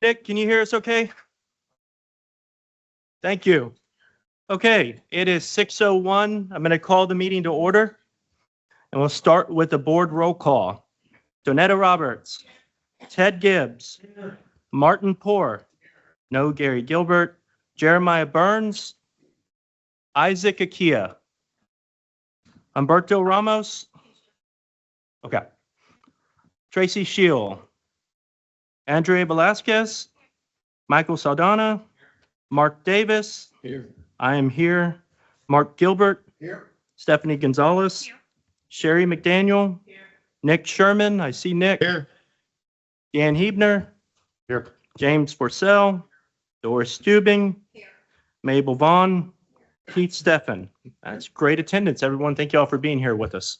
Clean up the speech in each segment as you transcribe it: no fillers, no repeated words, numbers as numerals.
Nick, can you hear us okay? Thank you. Okay, it is 6:01. I'm going to call the meeting to order, and we'll start with the board roll call. Donetta Roberts, Ted Gibbs, Martin Poor, no Gary Gilbert, Jeremiah Burns, Isaac Akia, Humberto Ramos, okay, Tracy Shield, Andrea Velasquez, Michael Saldana, Mark Davis. Here. I am here. Mark Gilbert. Here. Stephanie Gonzalez. Here. Sherry McDaniel. Here. Nick Sherman. I see Nick. Here. Dan Hebner. Here. James Forcell. Doris Stubing. Here. Mabel Vaughn. Keith Steffen. That's great attendance, everyone. Thank you all for being here with us.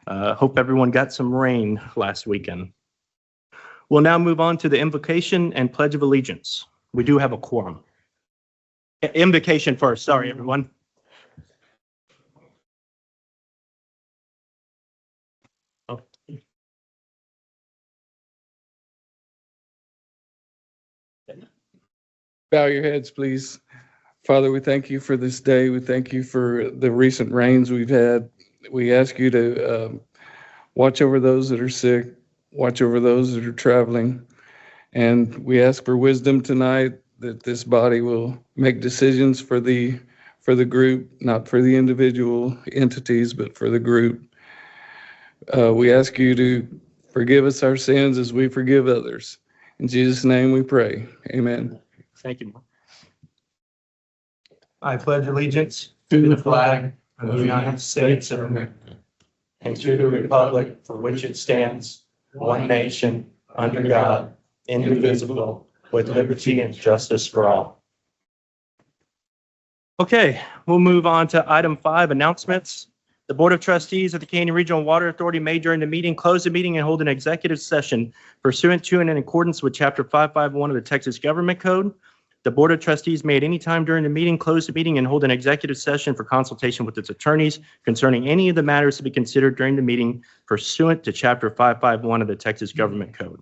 Hope everyone got some rain last weekend. We'll now move on to the invocation and pledge of allegiance. We do have a quorum. Invocation first. Sorry, everyone. Oh. Bow your heads, please. Father, we thank you for this day. We thank you for the recent rains we've had. We ask you to watch over those that are sick, watch over those that are traveling. And we ask for wisdom tonight, that this body will make decisions for the group, not for the individual entities, but for the group. We ask you to forgive us our sins as we forgive others. In Jesus' name we pray. Amen. Thank you. I pledge allegiance to the flag of the United States of America and to the republic for which it stands, one nation, under God, indivisible, with liberty and justice for all. Okay, we'll move on to item 5, announcements. The Board of Trustees of the Canyon Regional Water Authority may during the meeting close the meeting and hold an executive session pursuant to and in accordance with Chapter 551 of the Texas Government Code. The Board of Trustees may at any time during the meeting close the meeting and hold an executive session for consultation with its attorneys concerning any of the matters to be considered during the meeting pursuant to Chapter 551 of the Texas Government Code.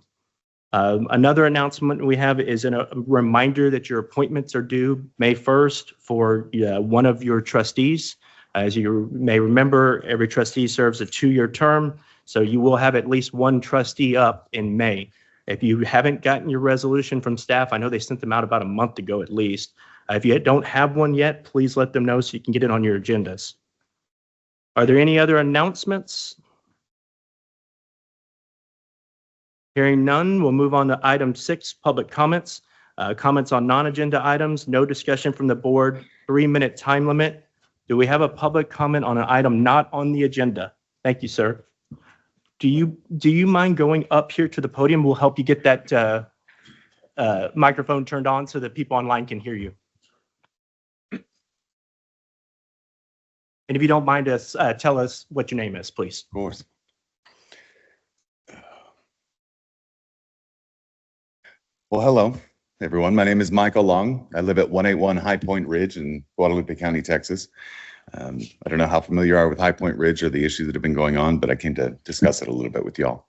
Another announcement we have is a reminder that your appointments are due May 1st for one of your trustees. As you may remember, every trustee serves a 2-year term, so you will have at least one trustee up in May. If you haven't gotten your resolution from staff, I know they sent them out about a month ago at least. If you don't have one yet, please let them know so you can get it on your agendas. Are there any other announcements? Hearing none, we'll move on to item 6, public comments. Comments on non-agenda items, no discussion from the board, 3-minute time limit. Do we have a public comment on an item not on the agenda? Thank you, sir. Do you mind going up here to the podium? We'll help you get that microphone turned on so that people online can hear you. And if you don't mind us, tell us what your name is, please. Of course. Well, hello, everyone. My name is Michael Long. I live at 181 High Point Ridge in Guadalupe County, Texas. I don't know how familiar you are with High Point Ridge or the issues that have been going on, but I came to discuss it a little bit with y'all.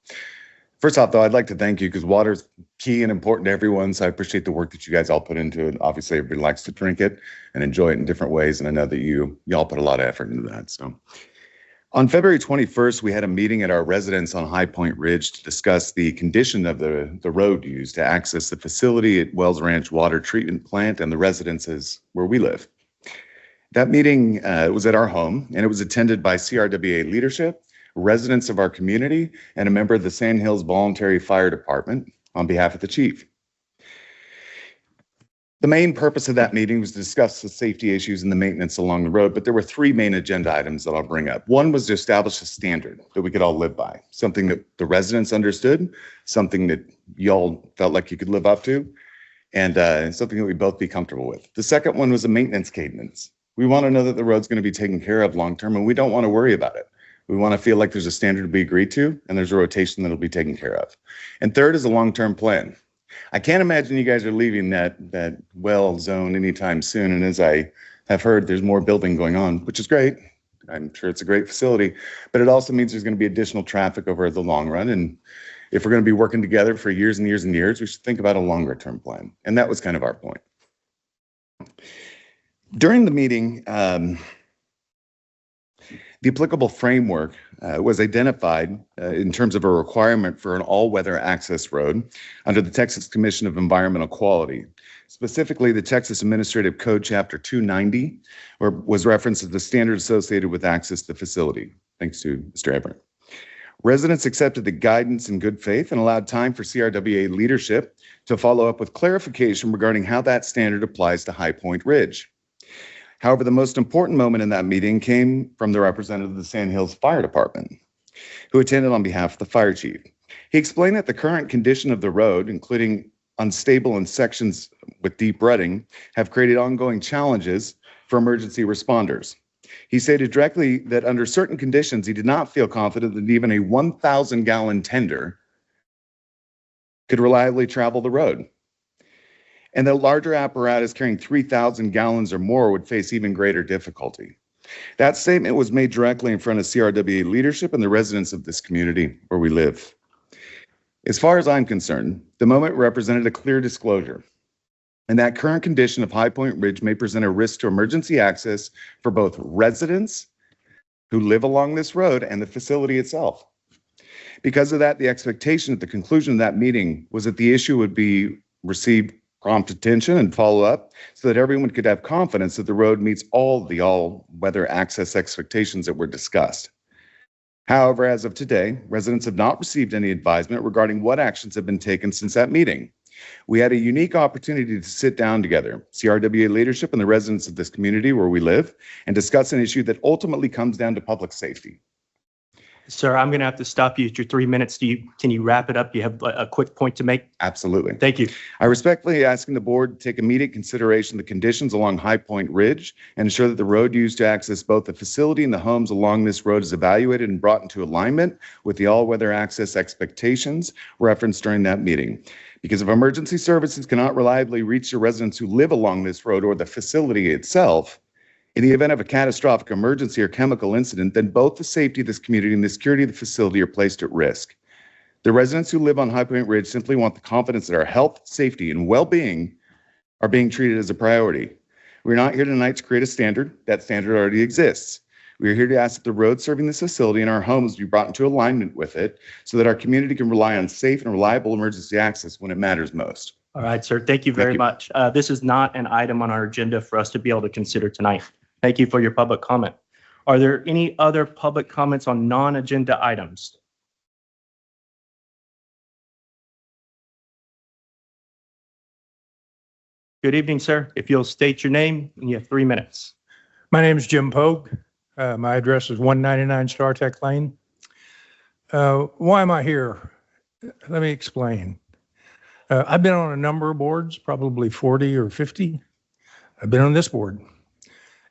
First off, though, I'd like to thank you because water's key and important to everyone, so I appreciate the work that you guys all put into it. Obviously, everybody likes to drink it and enjoy it in different ways, and I know that y'all put a lot of effort into that. So, on February 21st, we had a meeting at our residence on High Point Ridge to discuss the condition of the road used to access the facility at Wells Ranch Water Treatment Plant and the residences where we live. That meeting was at our home, and it was attended by CRWA leadership, residents of our community, and a member of the Sand Hills Voluntary Fire Department on behalf of the chief. The main purpose of that meeting was to discuss the safety issues and the maintenance along the road, but there were 3 main agenda items that I'll bring up. One was to establish a standard that we could all live by, something that the residents understood, something that y'all felt like you could live up to, and something that we'd both be comfortable with. The second one was a maintenance cadence. We want to know that the road's going to be taken care of long-term, and we don't want to worry about it. We want to feel like there's a standard to be agreed to, and there's a rotation that'll be taken care of. And third is a long-term plan. I can't imagine you guys are leaving that well zone anytime soon. And as I have heard, there's more building going on, which is great. I'm sure it's a great facility, but it also means there's going to be additional traffic over the long run. And If we're going to be working together for years and years and years, we should think about a longer term plan. And that was kind of our point. During the meeting, the applicable framework was identified in terms of a requirement for an all-weather access road under the Texas Commission of Environmental Quality. Specifically, the Texas Administrative Code Chapter 290 was referenced as the standard associated with access to the facility. Thanks to Mr. Everett. Residents accepted the guidance in good faith and allowed time for CRWA leadership to follow up with clarification regarding how that standard applies to High Point Ridge. However, the most important moment in that meeting came from the representative of the Sand Hills Fire Department, who attended on behalf of the fire chief. He explained that the current condition of the road, including unstable in sections with deep rutting, have created ongoing challenges for emergency responders. He stated directly that under certain conditions, he did not feel confident that even a 1,000-gallon tender could reliably travel the road, and that larger apparatus carrying 3,000 gallons or more would face even greater difficulty. That statement was made directly in front of CRWA leadership and the residents of this community where we live. As far as I'm concerned, the moment represented a clear disclosure, and that current condition of High Point Ridge may present a risk to emergency access for both residents who live along this road and the facility itself. Because of that, the expectation at the conclusion of that meeting was that the issue would be received prompt attention and follow up so that everyone could have confidence that the road meets all the all-weather access expectations that were discussed. However, as of today, residents have not received any advisement regarding what actions have been taken since that meeting. We had a unique opportunity to sit down together, CRWA leadership and the residents of this community where we live, and discuss an issue that ultimately comes down to public safety. Sir, I'm going to have to stop you at your 3 minutes. Can you wrap it up? Do you have a quick point to make? Absolutely. Thank you. I respectfully asking the board to take immediate consideration of the conditions along High Point Ridge and ensure that the road used to access both the facility and the homes along this road is evaluated and brought into alignment with the all-weather access expectations referenced during that meeting. Because if emergency services cannot reliably reach the residents who live along this road or the facility itself, in the event of a catastrophic emergency or chemical incident, then both the safety of this community and the security of the facility are placed at risk. The residents who live on High Point Ridge simply want the confidence that our health, safety, and well-being are being treated as a priority. We're not here tonight to create a standard. That standard already exists. We are here to ask that the road serving this facility and our homes be brought into alignment with it so that our community can rely on safe and reliable emergency access when it matters most. All right, sir. Thank you very much. This is not an item on our agenda for us to be able to consider tonight. Thank you for your public comment. Are there any other public comments on non-agenda items? Good evening, sir. If you'll state your name, and you have 3 minutes. My name is Jim Pogue. My address is 199 StarTech Lane. Why am I here? Let me explain. I've been on a number of boards, probably 40 or 50. I've been on this board.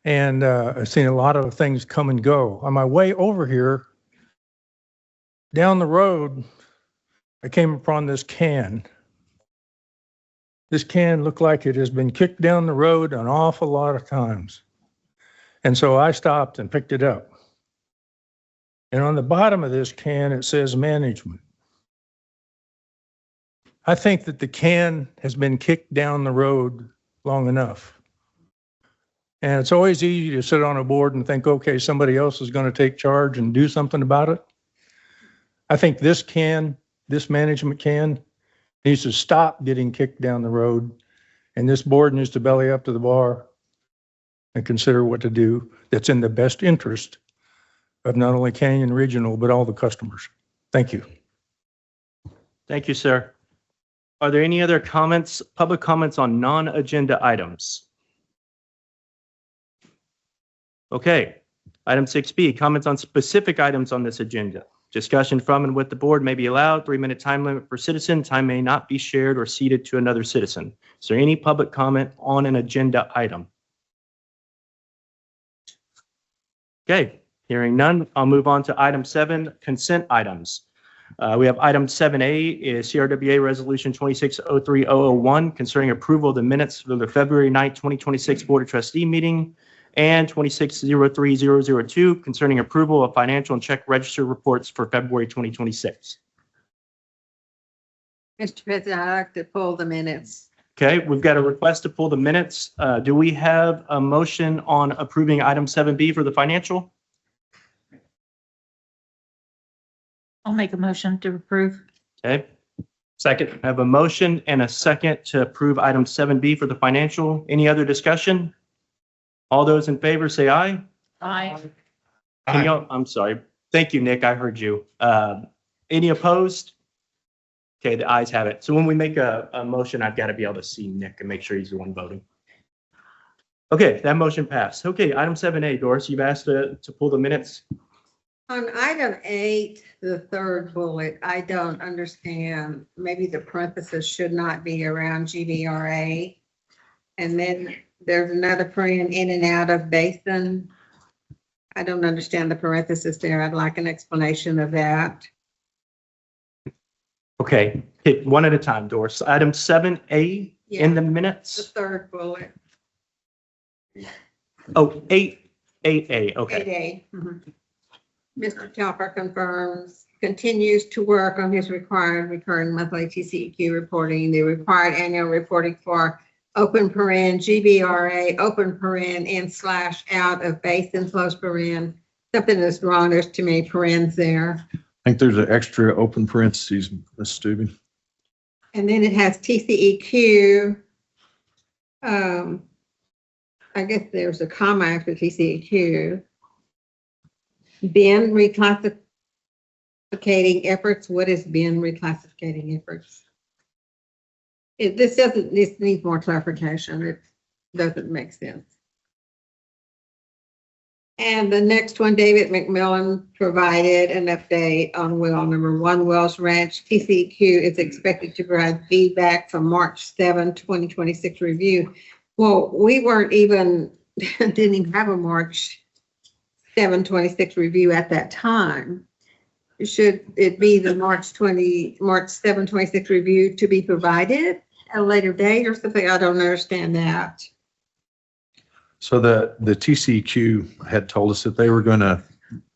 And I've seen a lot of things come and go. On my way over here, down the road, I came upon this can. This can looked like it has been kicked down the road an awful lot of times. And so I stopped and picked it up. And on the bottom of this can, it says management. I think that the can has been kicked down the road long enough. And it's always easy to sit on a board and think, okay, somebody else is going to take charge and do something about it. I think this management can, needs to stop getting kicked down the road. And this board needs to belly up to the bar and consider what to do that's in the best interest of not only Canyon Regional, but all the customers. Thank you. Thank you, sir. Are there any other comments, public comments on non-agenda items? Okay, item 6B, comments on specific items on this agenda. Discussion from and with the board may be allowed. 3-minute time limit per citizen. Time may not be shared or ceded to another citizen. Is there any public comment on an agenda item? Okay, hearing none, I'll move on to item 7, consent items. We have item 7A is CRWA Resolution 2603001 concerning approval of the minutes for the February 9, 2026 Board of Trustee meeting, and 2603002 concerning approval of financial and check register reports for February 2026. Mr. President, I'd like to pull the minutes. Okay, we've got a request to pull the minutes. Do we have a motion on approving item 7B for the financial? I'll make a motion to approve. Okay. Second. I have a motion and a second to approve item 7B for the financial. Any other discussion? All those in favor say aye. Aye. I'm sorry. Thank you, Nick. I heard you. Any opposed? Okay, the ayes have it. So when we make a motion, I've got to be able to see Nick and make sure he's the one voting. Okay, that motion passed. Okay, item 7A, Doris, you've asked to pull the minutes. On item 8, the third bullet, I don't understand. Maybe the parenthesis should not be around GBRA. And then there's another paren in and out of basin. I don't understand the parenthesis there. I'd like an explanation of that. Okay, hit one at a time, Doris. Item 7A in the The minutes. third bullet, Oh, 8A, okay. 8A. Mhm. Mr. Telfer confirms, continues to work on his required recurring monthly TCEQ reporting, the required annual reporting for open paren, GBRA, open paren, / out of basin, close paren. Something is wrong. There's too many parens there. I think there's an extra open parentheses, Ms. Stubing. And then it has TCEQ. I guess there's a comma after TCEQ. Ben reclassifying efforts. What is Ben reclassifying efforts? This needs more clarification. It doesn't make sense. And the next one, David McMillan provided an update on well number 1 Wells Ranch. TCEQ is expected to provide feedback from March 7, 2026 review. Well, we weren't even, didn't even have a March 7, 26 review at that time. Should it be the March 7, 26 review to be provided at a later date or something? I don't understand that. So the TCEQ had told us that they were going to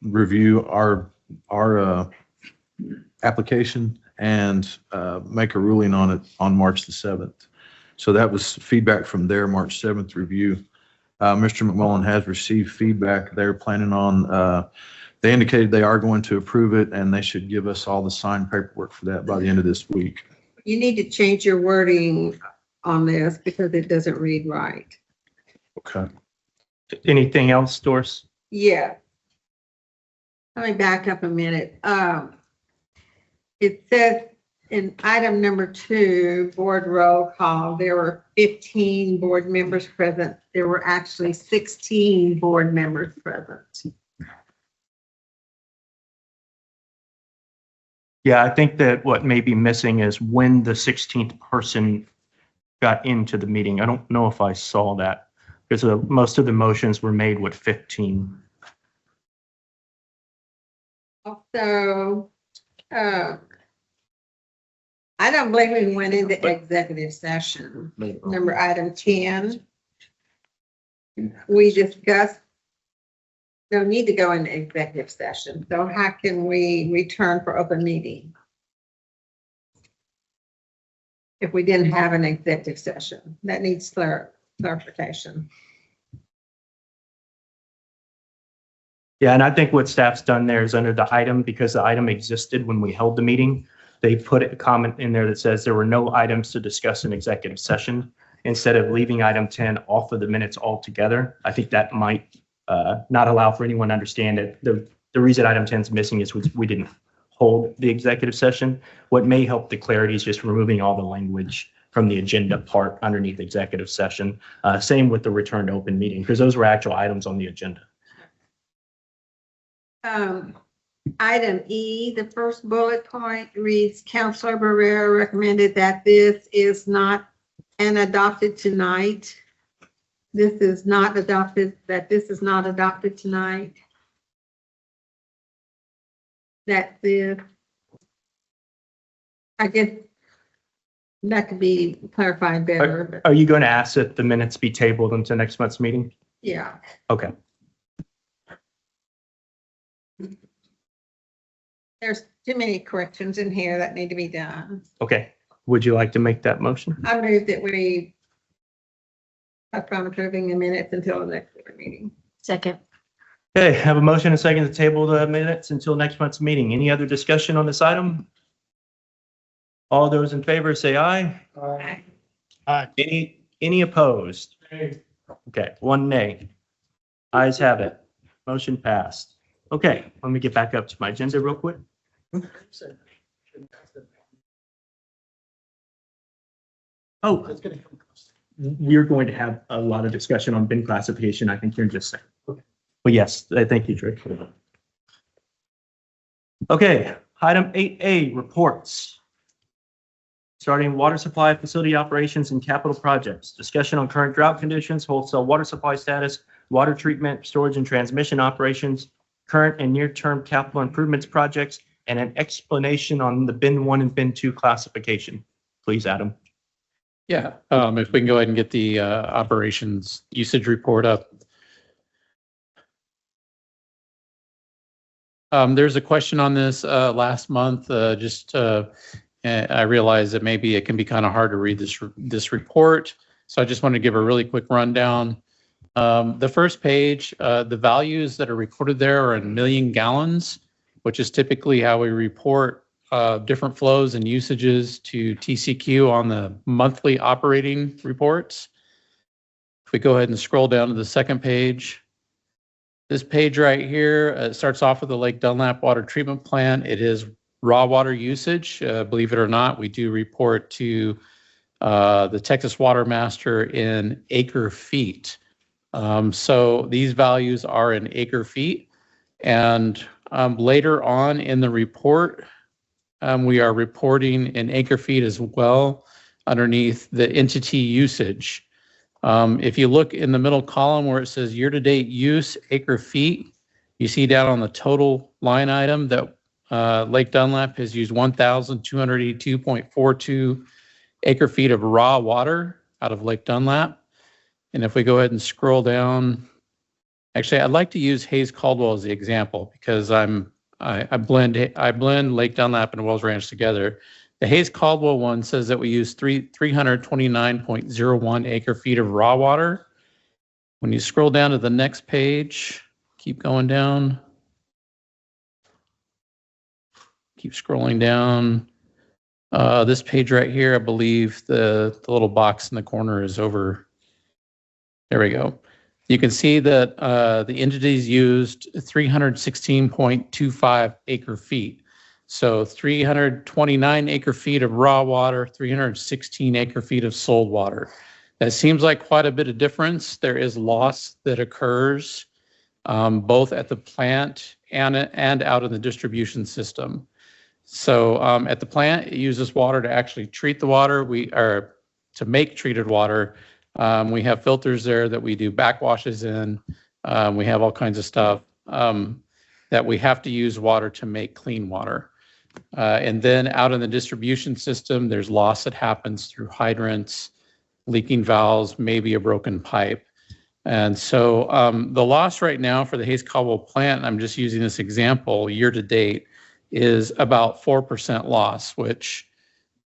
review our application and make a ruling on it on March the 7th. So that was feedback from their March 7th review. Mr. McMullen has received feedback. They're planning on, they indicated they are going to approve it and they should give us all the signed paperwork for that by the end of this week. You need to change your wording on this because it doesn't read right. Okay. Anything else, Doris? Yeah. Let me back up a minute. It says in item number 2, board roll call, there were 15 board members present. There were actually 16 board members present. Yeah, I think that what may be missing is when the 16th person got into the meeting. I don't know if I saw that because most of the motions were made with 15. Also, I don't believe we went into executive session. Number item 10. We discussed, no need to go into executive session. So how can we return for open meeting? If we didn't have an executive session, that needs clarification. Yeah, and I think what staff's done there is under the item, because the item existed when we held the meeting, they put a comment in there that says there were no items to discuss in executive session. Instead of leaving item 10 off of the minutes altogether, I think that might not allow for anyone to understand it. The reason item 10 is missing is we didn't hold the executive session. What may help the clarity is just removing all the language from the agenda part underneath executive session. Same with the return to open meeting, because those were actual items on the agenda. Item E, the first bullet point reads, Councilor Barrera recommended that this is not an adopted tonight. This is not adopted, that this is not adopted tonight. That the, I guess that could be clarified better, but Are you going to ask that the minutes be tabled until next month's meeting? yeah. Okay. There's too many corrections in here that need to be done. Okay. Would you like to make that motion? I move that we postpone approving the minutes until the next board meeting. Second. Okay, have a motion and a second to table the minutes until next month's meeting. Any other discussion on this item? All those in favor say aye. Aye. Any opposed? Okay, one nay. Ayes have it. Motion passed. Okay, let me get back up to my agenda real quick. Oh, we're going to have a lot of discussion on bin classification, I think, here in just a second. But yes, thank you, Trey. Okay, item 8A, reports. Starting water supply, facility operations, and capital projects. Discussion on current drought conditions, wholesale water supply status, water treatment, storage, and transmission operations, current and near-term capital improvements projects, and an explanation on the bin 1 and bin 2 classification. Please, Adam. Yeah, if we can go ahead and get the operations usage report up. There's a question on this last month. I realize that maybe it can be kind of hard to read this report, so I just want to give a really quick rundown. The first page, the values that are recorded there are in million gallons, which is typically how we report different flows and usages to TCQ on the monthly operating reports. If we go ahead and scroll down to the second page, this page right here starts off with the Lake Dunlap Water Treatment Plant. It is raw water usage. Believe it or not, we do report to the Texas Water Master in acre feet. So these values are in acre feet. And later on in the report, we are reporting in acre feet as well underneath the entity usage. If you look in the middle column where it says year-to-date use acre feet, you see down on the total line item that Lake Dunlap has used 1,282.42 acre feet of raw water out of Lake Dunlap. And if we go ahead and scroll down, actually, I'd like to use Hayes Caldwell as the example because I blend Lake Dunlap and Wells Ranch together. The Hayes Caldwell one says that we use 329.01 acre feet of raw water. When you scroll down to the next page, keep going down. Keep scrolling down. This page right here, I believe the little box in the corner is over. There we go. You can see that the entities used 316.25 acre feet. So 329 acre feet of raw water, 316 acre feet of sold water. That seems like quite a bit of difference. There is loss that occurs both at the plant and out in the distribution system. So at the plant, it uses water to actually treat the water. To make treated water. We have filters there that we do backwashes in. We have all kinds of stuff that we have to use water to make clean water. And then out in the distribution system, there's loss that happens through hydrants, leaking valves, maybe a broken pipe. And so the loss right now for the Hayes Caldwell plant, I'm just using this example, year to date, is about 4% loss, which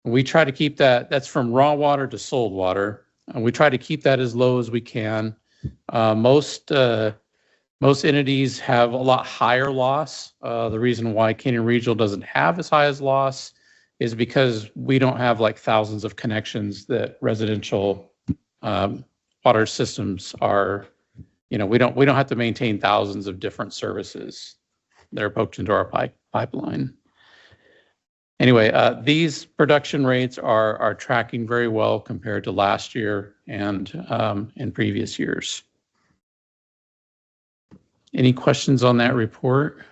we try to keep that's from raw water to sold water. And we try to keep that as low as we can. Most entities have a lot higher loss. The reason why Canyon Regional doesn't have as high as loss is because we don't have like thousands of connections that residential water systems are. We don't have to maintain thousands of different services that are poked into our pipeline. Anyway, these production rates are tracking very well compared to last year and in previous years. Any questions on that report?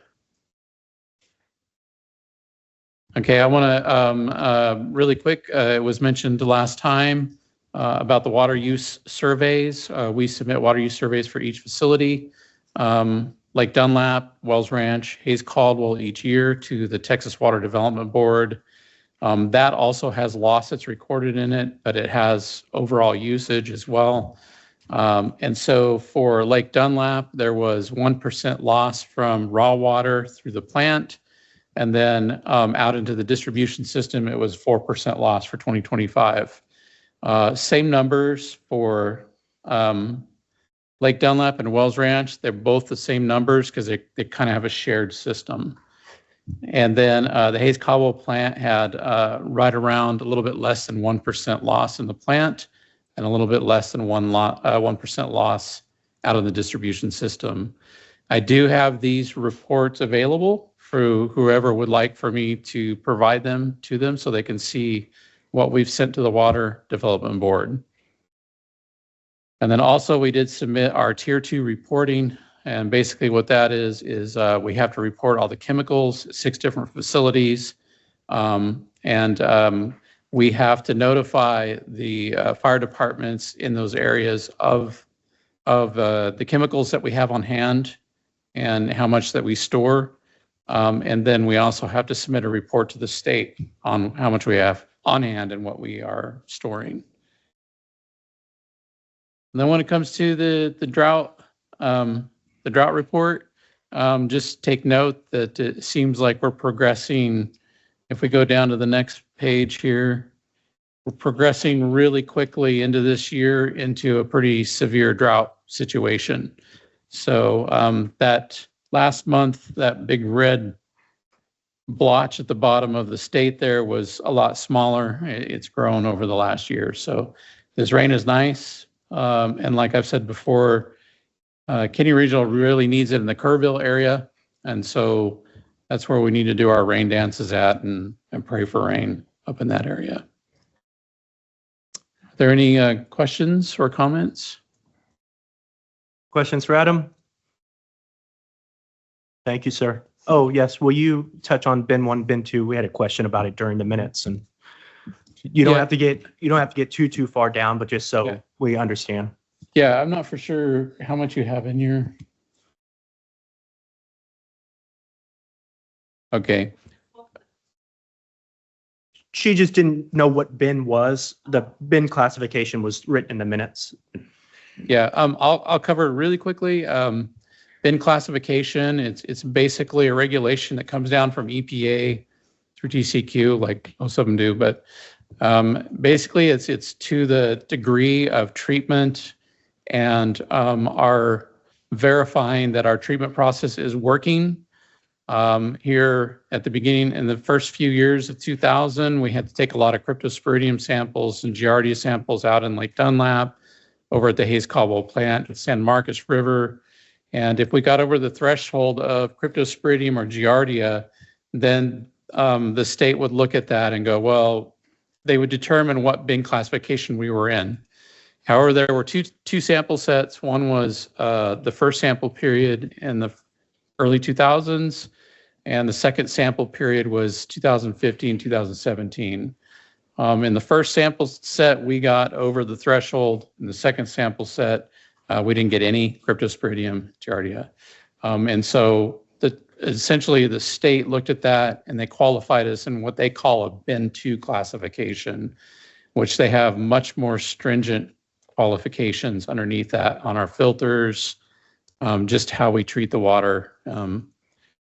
Okay, I want to really quick, it was mentioned last time about the water use surveys. We submit water use surveys for each facility. Lake Dunlap, Wells Ranch, Hayes Caldwell each year to the Texas Water Development Board. That also has loss that's recorded in it, but it has overall usage as well. And so for Lake Dunlap, there was 1% loss from raw water through the plant. And then out into the distribution system, it was 4% loss for 2025. Same numbers for Lake Dunlap and Wells Ranch. They're both the same numbers because they kind of have a shared system. And then the Hayes Caldwell plant had right around a little bit less than 1% loss in the plant and a little bit less than 1% loss out of the distribution system. I do have these reports available for whoever would like for me to provide them to them so they can see what we've sent to the Water Development Board. And then also we did submit our Tier 2 reporting. And basically what that is we have to report all the chemicals, 6 different facilities. We have to notify the fire departments in those areas of the chemicals that we have on hand and how much that we store. And then we also have to submit a report to the state on how much we have on hand and what we are storing. And then when it comes to the drought report, just take note that it seems like we're progressing. If we go down to the next page here, we're progressing really quickly into this year into a pretty severe drought situation. So that last month, that big red blotch at the bottom of the state there was a lot smaller. It's grown over the last year. So this rain is nice. And like I've said before, Kenny Regional really needs it in the Kerrville area. And so that's where we need to do our rain dances at and pray for rain up in that area. Are there any questions or comments? Questions for Adam? Thank you, sir. Oh, yes. Will you touch on bin 1, bin 2? We had a question about it during the minutes, and you don't have to get too far down, but just so we understand. Yeah, I'm not for sure how much you have in your. Okay. She just didn't know what bin was. The bin classification was written in the minutes. Yeah, I'll cover it really quickly. Bin classification, it's basically a regulation that comes down from EPA through TCQ, like most of them do, but basically it's to the degree of treatment and our verifying that our treatment process is working. Here at the beginning, in the first few years of 2000, we had to take a lot of cryptosporidium samples and giardia samples out in Lake Dunlap, over at the Hayes Caldwell plant, San Marcos River. And if we got over the threshold of cryptosporidium or giardia, then the state would look at that and go, well, they would determine what bin classification we were in. However, there were two sample sets. One was the first sample period in the early 2000s, and the second sample period was 2015, 2017. In the first sample set, we got over the threshold. In the second sample set, we didn't get any cryptosporidium giardia. And so essentially the state looked at that and they qualified us in what they call a bin 2 classification, which they have much more stringent qualifications underneath that on our filters, just how we treat the water.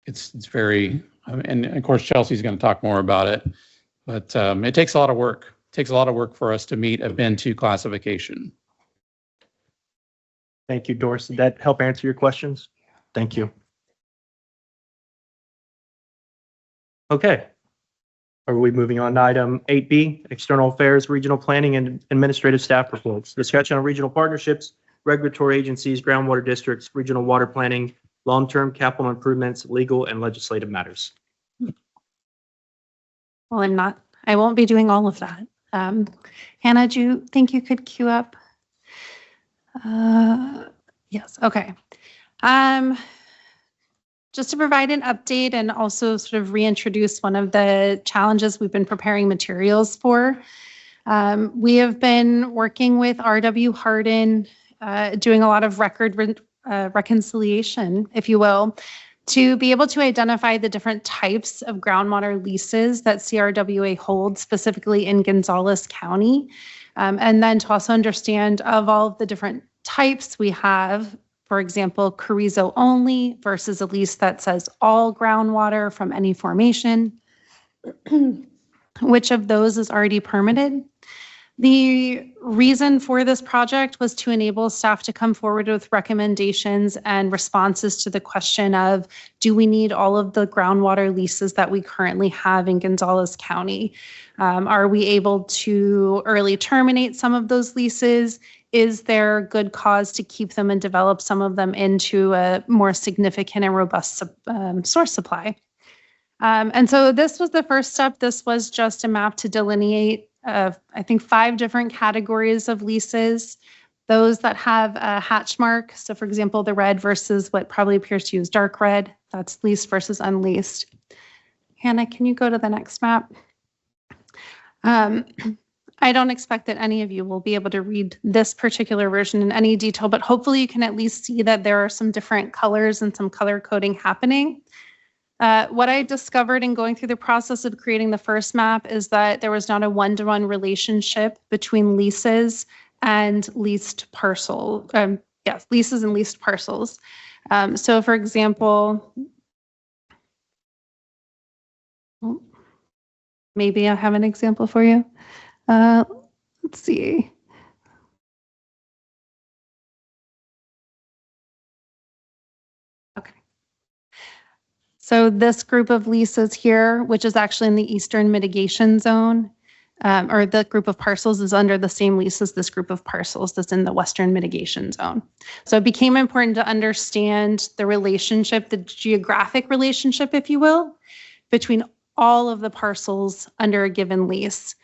It's very, and of course, Chelsea's going to talk more about it. But it takes a lot of work. It takes a lot of work for us to meet a bin 2 classification. Thank you, Doris. Did that help answer your questions? Thank you. Okay. Are we moving on to item 8B, External Affairs, Regional Planning and Administrative Staff Reports? Discussion on regional partnerships, regulatory agencies, groundwater districts, regional water planning, long-term capital improvements, legal and legislative matters. Well, I won't be doing all of that. Hannah, do you think you could queue up? Yes, okay. Just to provide an update and also sort of reintroduce one of the challenges we've been preparing materials for. We have been working with R.W. Hardin, doing a lot of record reconciliation, if you will, to be able to identify the different types of groundwater leases that CRWA holds, specifically in Gonzales County. And then to also understand of all of the different types we have, for example, Carrizo only versus a lease that says all groundwater from any formation. Which of those is already permitted? The reason for this project was to enable staff to come forward with recommendations and responses to the question of, do we need all of the groundwater leases that we currently have in Gonzales County? Are we able to early terminate some of those leases? Is there good cause to keep them and develop some of them into a more significant and robust source supply? And so this was the first step. This was just a map to delineate, I think, 5 different categories of leases. Those that have a hatch mark. So for example, the red versus what probably appears to you as dark red, that's leased versus unleased. Hannah, can you go to the next map? I don't expect that any of you will be able to read this particular version in any detail, but hopefully you can at least see that there are some different colors and some color coding happening. What I discovered in going through the process of creating the first map is that there was not a one-to-one relationship between leases and leased parcel. Yes, leases and leased parcels. So for example, maybe I have an example for you. Let's see. Okay. So this group of leases here, which is actually in the eastern mitigation zone, or the group of parcels is under the same lease as this group of parcels that's in the western mitigation zone. So it became important to understand the relationship, the geographic relationship, if you will, between all of the parcels under a given lease.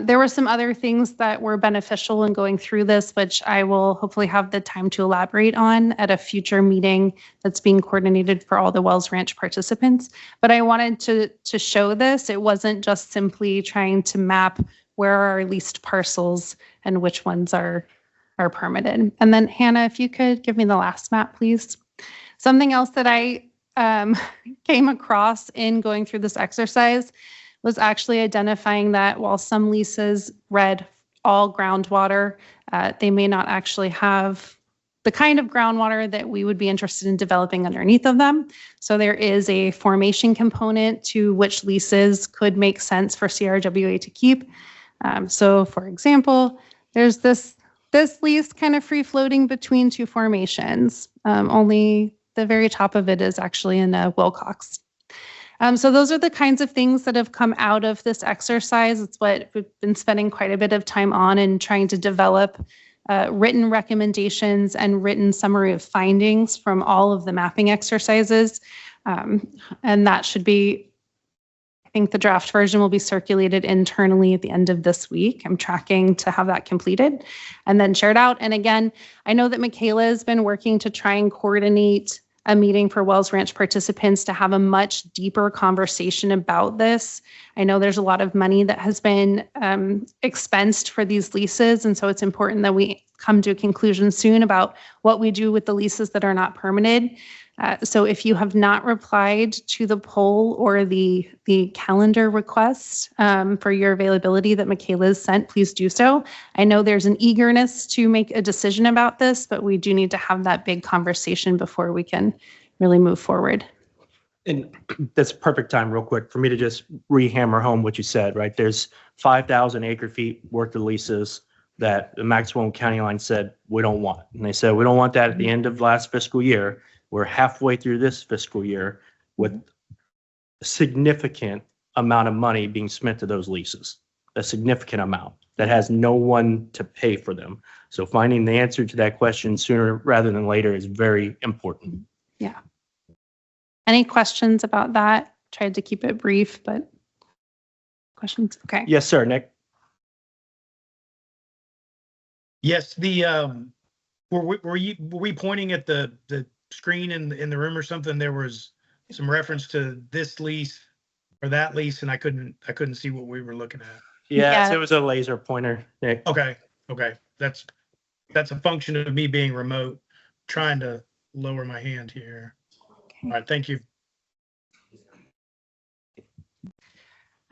There were some other things that were beneficial in going through this, which I will hopefully have the time to elaborate on at a future meeting that's being coordinated for all the Wells Ranch participants. But I wanted to show this. It wasn't just simply trying to map where are leased parcels and which ones are permitted. And then Hannah, if you could give me the last map, please. Something else that I came across in going through this exercise was actually identifying that while some leases read all groundwater, they may not actually have the kind of groundwater that we would be interested in developing underneath of them. So there is a formation component to which leases could make sense for CRWA to keep. So for example, there's this lease kind of free floating between 2 formations. Only the very top of it is actually in Wilcox. So those are the kinds of things that have come out of this exercise. It's what we've been spending quite a bit of time on and trying to develop written recommendations and written summary of findings from all of the mapping exercises. And that should be, I think the draft version will be circulated internally at the end of this week. I'm tracking to have that completed and then shared out. And again, I know that Michaela has been working to try and coordinate a meeting for Wells Ranch participants to have a much deeper conversation about this. I know there's a lot of money that has been expensed for these leases, and so it's important that we come to a conclusion soon about what we do with the leases that are not permitted. So if you have not replied to the poll or the calendar request for your availability that Michaela's sent, please do so. I know there's an eagerness to make a decision about this, but we do need to have that big conversation before we can really move forward. And that's perfect time, real quick, for me to just re-hammer home what you said, right? There's 5,000 acre feet worth of leases that the Maxwell County line said we don't want. And they said, we don't want that at the end of last fiscal year. We're halfway through this fiscal year with a significant amount of money being spent to those leases, a significant amount that has no one to pay for them. So finding the answer to that question sooner rather than later is very important. Yeah. Any questions about that? Tried to keep it brief, but questions? Okay. Yes, sir, Nick. Yes, were we pointing at the screen in the room or something? There was some reference to this lease or that lease, and I couldn't see what we were looking at. Yes, Yeah. it was a laser pointer, Nick. Okay, that's a function of me being remote, trying to lower my hand here. Okay. All right, thank you.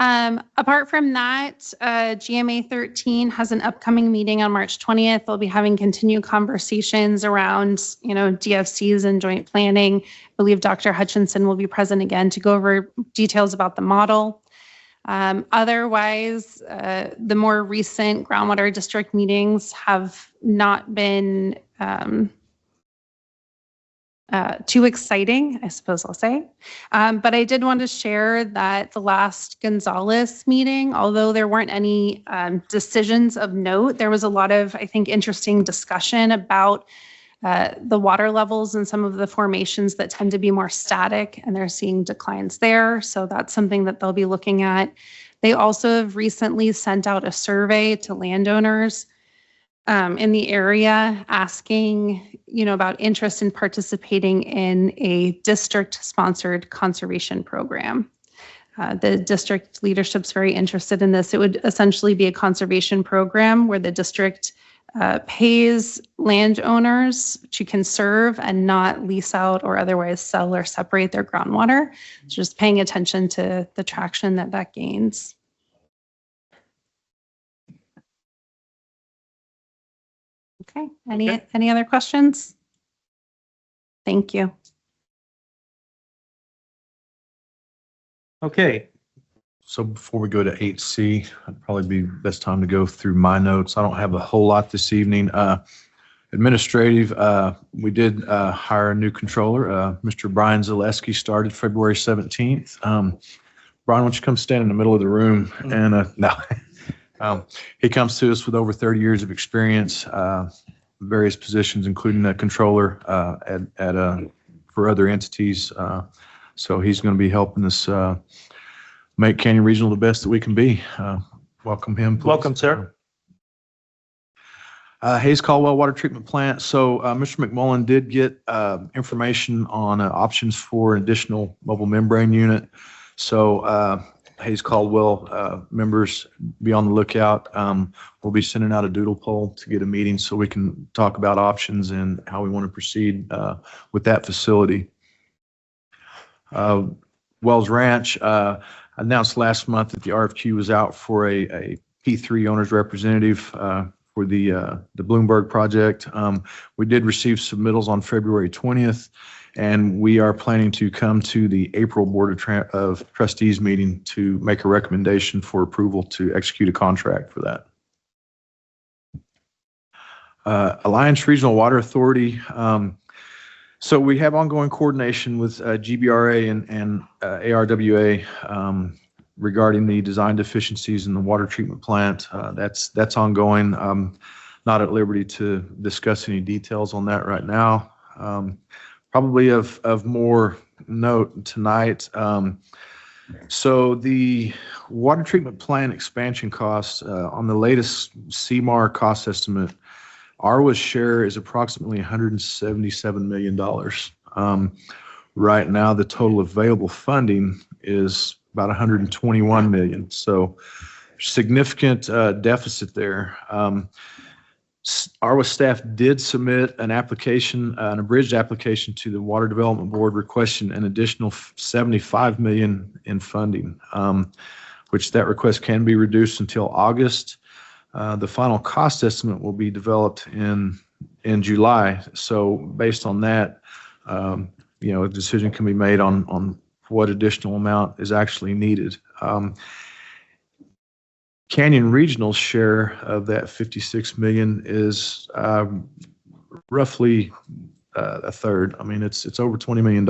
Apart from that, GMA 13 has an upcoming meeting on March 20th. They'll be having continued conversations around, DFCs and joint planning. I believe Dr. Hutchinson will be present again to go over details about the model. Otherwise, the more recent groundwater district meetings have not been too exciting, I suppose I'll say. But I did want to share that the last Gonzalez meeting, although there weren't any decisions of note, there was a lot of, I think, interesting discussion about the water levels in some of the formations that tend to be more static, and they're seeing declines there. So that's something that they'll be looking at. They also have recently sent out a survey to landowners in the area asking, about interest in participating in a district-sponsored conservation program. The district leadership's very interested in this. It would essentially be a conservation program where the district pays landowners to conserve and not lease out or otherwise sell or separate their groundwater. So just paying attention to the traction that gains. Okay, any other questions? Thank you. Okay, So before we go to 8C, it'd probably be best time to go through my notes. I don't have a whole lot this evening. Administrative, we did hire a new controller. Mr. Brian Zaleski started February 17th. Brian, why don't you come stand in the middle of the room? And he comes to us with over 30 years of experience, various positions, including a controller for other entities. So he's going to be helping us make Canyon Regional the best that we can be. Welcome him, please. welcome, sir. Hayes Caldwell Water Treatment Plant. So Mr. McMullen did get information on options for an additional mobile membrane unit. So Hayes Caldwell members, be on the lookout. We'll be sending out a doodle poll to get a meeting so we can talk about options and how we want to proceed with that facility. Wells Ranch announced last month that the RFQ was out for a P3 owner's representative for the Bloomberg project. We did receive submittals on February 20th, and we are planning to come to the April Board of Trustees meeting to make a recommendation for approval to execute a contract for that. Alliance Regional Water Authority. So we have ongoing coordination with GBRA and ARWA regarding the design deficiencies in the water treatment plant. That's ongoing. Not at liberty to discuss any details on that right now. Probably of more note tonight. So the water treatment plant expansion costs on the latest CMAR cost estimate, ARWA's share is approximately $177 million. Right now, the total available funding is about $121 million. So significant deficit there. ARWA staff did submit an application, an abridged application to the Water Development Board requesting an additional $75 million in funding, which that request can be reduced until August. The final cost estimate will be developed in July. So based on that, a decision can be made on what additional amount is actually needed. Canyon Regional's share of that $56 million is roughly a third. I mean, it's over $20 million.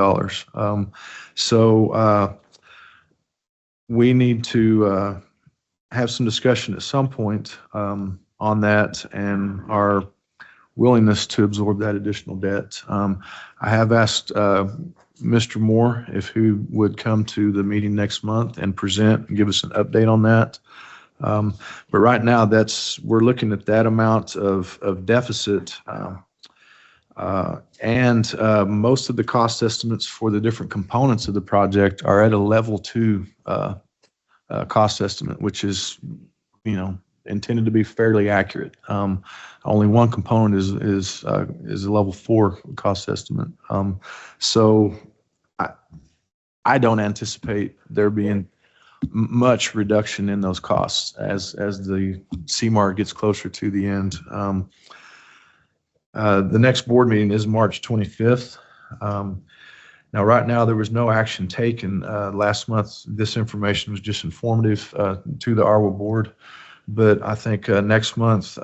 So we need to have some discussion at some point on that and our willingness to absorb that additional debt. I have asked Mr. Moore if he would come to the meeting next month and present and give us an update on that. But right now, we're looking at that amount of deficit, and most of the cost estimates for the different components of the project are at a level 2 cost estimate, which is, intended to be fairly accurate. Only one component is a level 4 cost estimate. So I don't anticipate there being much reduction in those costs as the CMAR gets closer to the end. The next board meeting is March 25th. Now, right now, there was no action taken. Last month, this information was just informative to the ARWA board. But I think next month,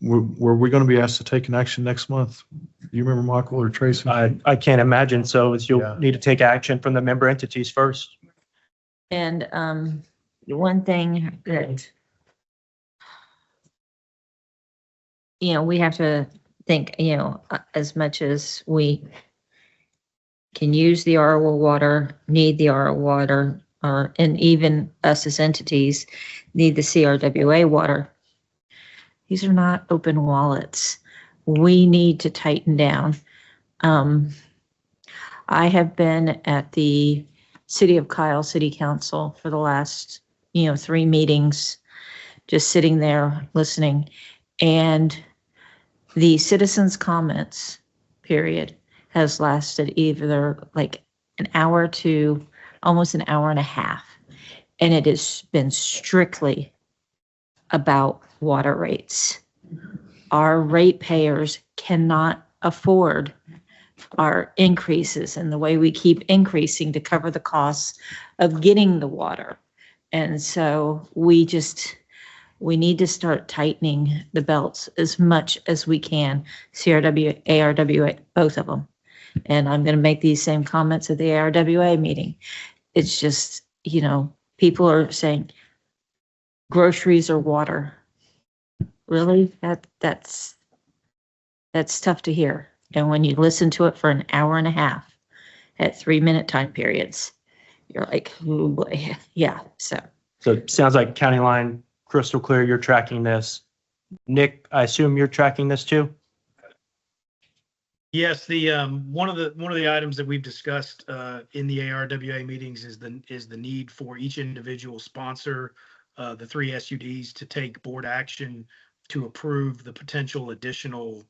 were we going to be asked to take an action next month? Do you remember, Michael or Tracy? I can't imagine. So you'll Yeah. need to take action from the member entities first. And the one thing that, we have to think, as much as we can use the RO water, need the RO water, and even us as entities need the CRWA water. These are not open wallets. We need to tighten down. I have been at the City of Kyle City Council for the last, 3 meetings, just sitting there listening. And the citizens' comments period has lasted either like an hour to almost an hour and a half. And it has been strictly about water rates. Our ratepayers cannot afford our increases and the way we keep increasing to cover the costs of getting the water. And so we need to start tightening the belts as much as we can, CRW, ARWA, both of them. And I'm going to make these same comments at the ARWA meeting. It's just, people are saying groceries or water. Really? That's tough to hear. And when you listen to it for an hour and a half at 3-minute time periods, you're like, oh boy, yeah. So it sounds like County Line, crystal clear, you're tracking this. Nick, I assume you're tracking this too? Yes, the one of the items that we've discussed in the ARWA meetings is the need for each individual sponsor, the 3 SUDs, to take board action to approve the potential additional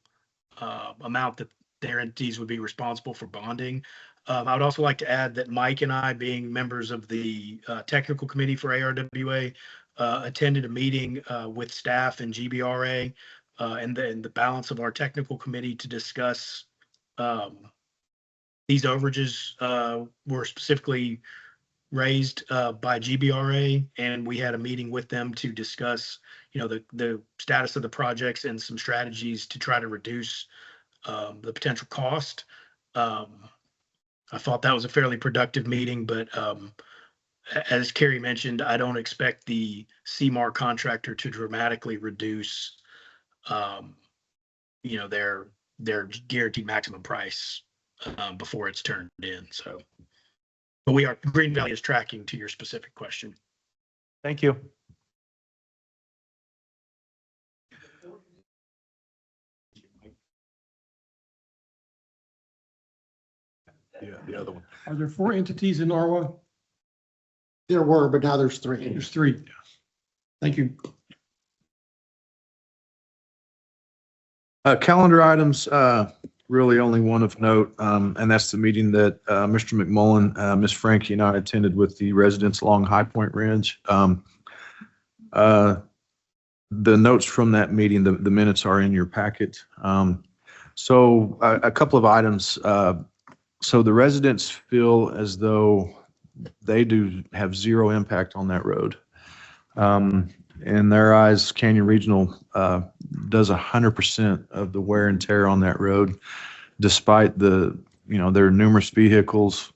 amount that their entities would be responsible for bonding. I would also like to add that Mike and I, being members of the technical committee for ARWA, attended a meeting with staff and GBRA and the balance of our technical committee to discuss these overages were specifically raised by GBRA, and we had a meeting with them to discuss, the status of the projects and some strategies to try to reduce the potential cost. I thought that was a fairly productive meeting, but as Carrie mentioned, I don't expect the CMAR contractor to dramatically reduce, their guaranteed maximum price before it's turned in. So, but Green Valley is tracking to your specific question. Thank you. Yeah, the other one. Are there 4 entities in Norwa? There were, but now there's 3. There's 3. Thank you. Calendar items, really only one of note, and that's the meeting that Mr. McMullen, Ms. Frankie, and I attended with the residents along High Point Ridge. The notes from that meeting, the minutes are in your packet. So a couple of items. So the residents feel as though they do have zero impact on that road. In their eyes, Canyon Regional does 100% of the wear and tear on that road, despite their numerous vehicles,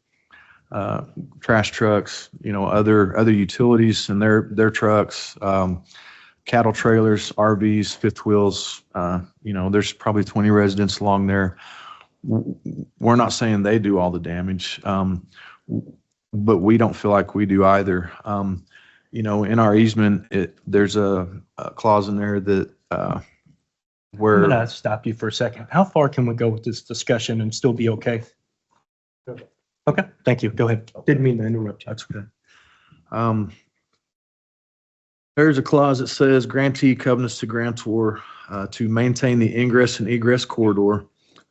trash trucks, other utilities and their trucks, cattle trailers, RVs, fifth wheels. There's probably 20 residents along there. We're not saying they do all the damage, but we don't feel like we do either. In our easement, there's a clause in there that where. I'm gonna stop you for a second. How far can we go with this discussion and still be okay? Okay, thank you. Go ahead. Didn't mean to interrupt you. That's okay. There's a clause that says grantee covenants to grantor to maintain the ingress and egress corridor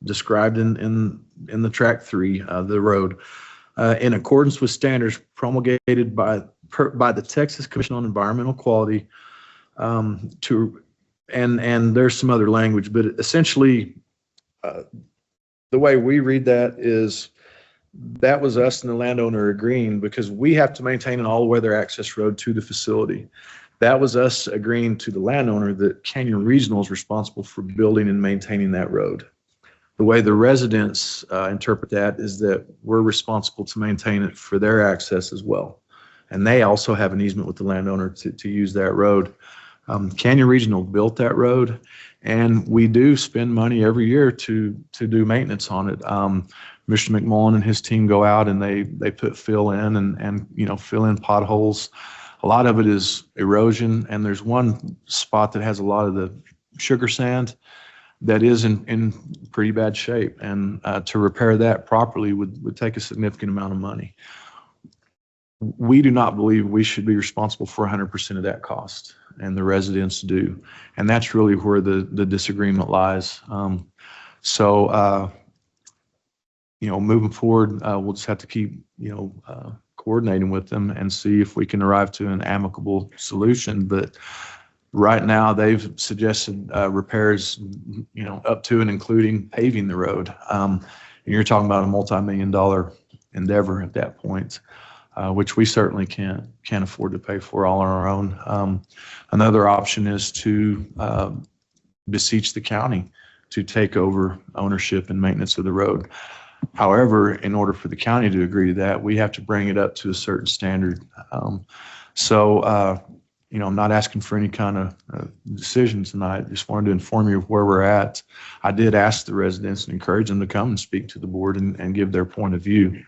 described in the track 3 of the road. in accordance with standards promulgated by the Texas Commission on Environmental Quality, and there's some other language, but essentially, the way we read that is that was us and the landowner agreeing, because we have to maintain an all-weather access road to the facility. That was us agreeing to the landowner that Canyon Regional is responsible for building and maintaining that road. The way the residents interpret that is that we're responsible to maintain it for their access as well. And they also have an easement with the landowner to use that road. Canyon Regional built that road, and we do spend money every year to do maintenance on it. Mr. McMullen and his team go out and they put fill in and fill in potholes. A lot of it is erosion, and there's one spot that has a lot of the sugar sand that is in pretty bad shape, and to repair that properly would take a significant amount of money. We do not believe we should be responsible for 100% of that cost, and the residents do, and that's really where the disagreement lies. Moving forward, we'll just have to keep coordinating with them and see if we can arrive to an amicable solution. But right now, they've suggested repairs, up to and including paving the road. And you're talking about a multi-million-dollar endeavor at that point, which we certainly can't afford to pay for all on our own. Another option is to beseech the county to take over ownership and maintenance of the road. However, in order for the county to agree to that, we have to bring it up to a certain standard. I'm not asking for any kind of decision tonight. Just wanted to inform you of where we're at. I did ask the residents and encourage them to come and speak to the board and give their point of view.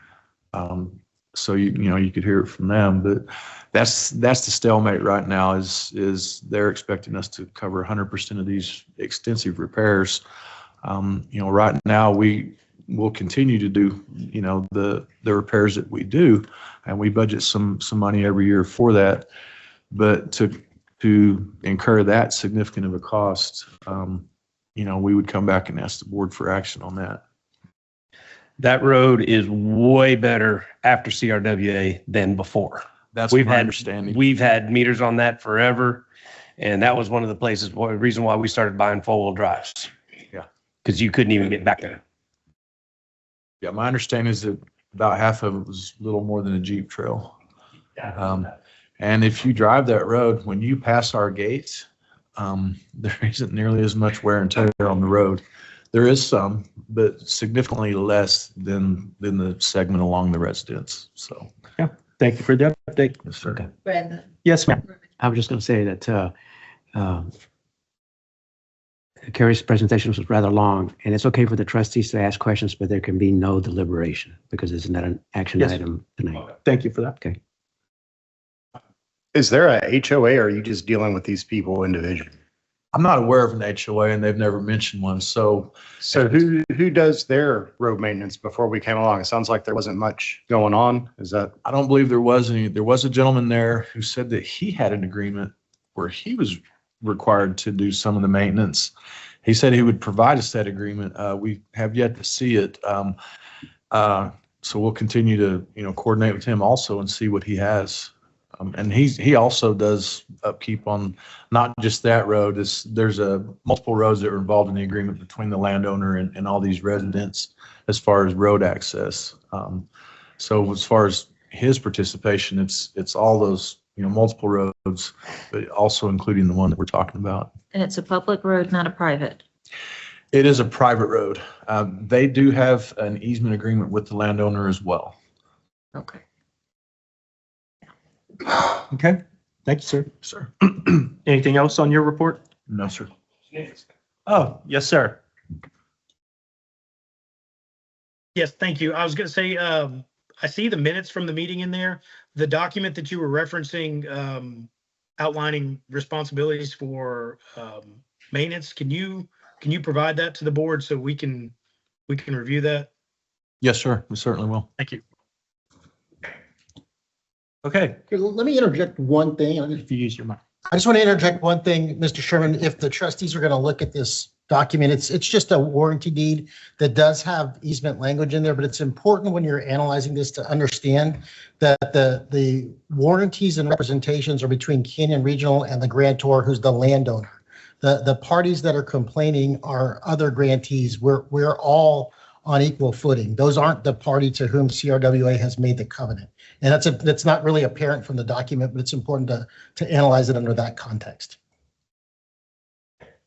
So you could hear it from them. But that's the stalemate right now. Is they're expecting us to cover 100% of these extensive repairs. Right now we'll continue to do the repairs that we do, and we budget some money every year for that. But to incur that significant of a cost, we would come back and ask the board for action on that. That road is way better after CRWA than before. That's my understanding. We've had meters on that forever, and that was one of the reason why we started buying four-wheel drives. Yeah, because you couldn't even get back there. Yeah, my understanding is that about half of it was a little more than a Jeep trail. And if you drive that road, when you pass our gates, there isn't nearly as much wear and tear on the road. There is some, but significantly less than the segment along the residence. So, Yeah, thank you for the update. yes, sir. Brandon. Yes, ma'am. I was just going to say that Carrie's presentation was rather long, and it's okay for the trustees to ask questions, but there can be no deliberation because it's not an action Yes. item tonight. Thank you for that. Okay. Is there a HOA, or are you just dealing with these people individually? I'm not aware of an HOA, and they've never mentioned one. So who does their road maintenance before we came along? It sounds like there wasn't much going on. Is that? I don't believe there was any. There was a gentleman there who said that he had an agreement where he was required to do some of the maintenance. He said he would provide us that agreement. We have yet to see it. So we'll continue to, coordinate with him also and see what he has. And he also does upkeep on not just that road. There's multiple roads that are involved in the agreement between the landowner and all these residents as far as road access. So as far as his participation, it's all those, multiple roads, but also including the one that we're talking about. And it's a public road, not a private. It is a private road. They do have an easement agreement with the landowner as well. Okay. Okay, thank you, sir. Sir. Anything else on your report? No, sir. Oh, yes, sir. Yes, thank you. I was going to say, I see the minutes from the meeting in there. The document that you were referencing, outlining responsibilities for maintenance. Can you provide that to the board so we can review that? Yes, sir. We certainly will. Thank you. Okay. Let me interject one thing. If you use your mic. I just want to interject one thing, Mr. Sherman. If the trustees are going to look at this document. It's just a warranty deed that does have easement language in there, but it's important when you're analyzing this to understand that the warranties and representations are between Canyon Regional and the grantor, who's the landowner. The parties that are complaining are other grantees. We're all on equal footing. Those aren't the party to whom CRWA has made the covenant. And that's not really apparent from the document, but it's important to analyze it under that context.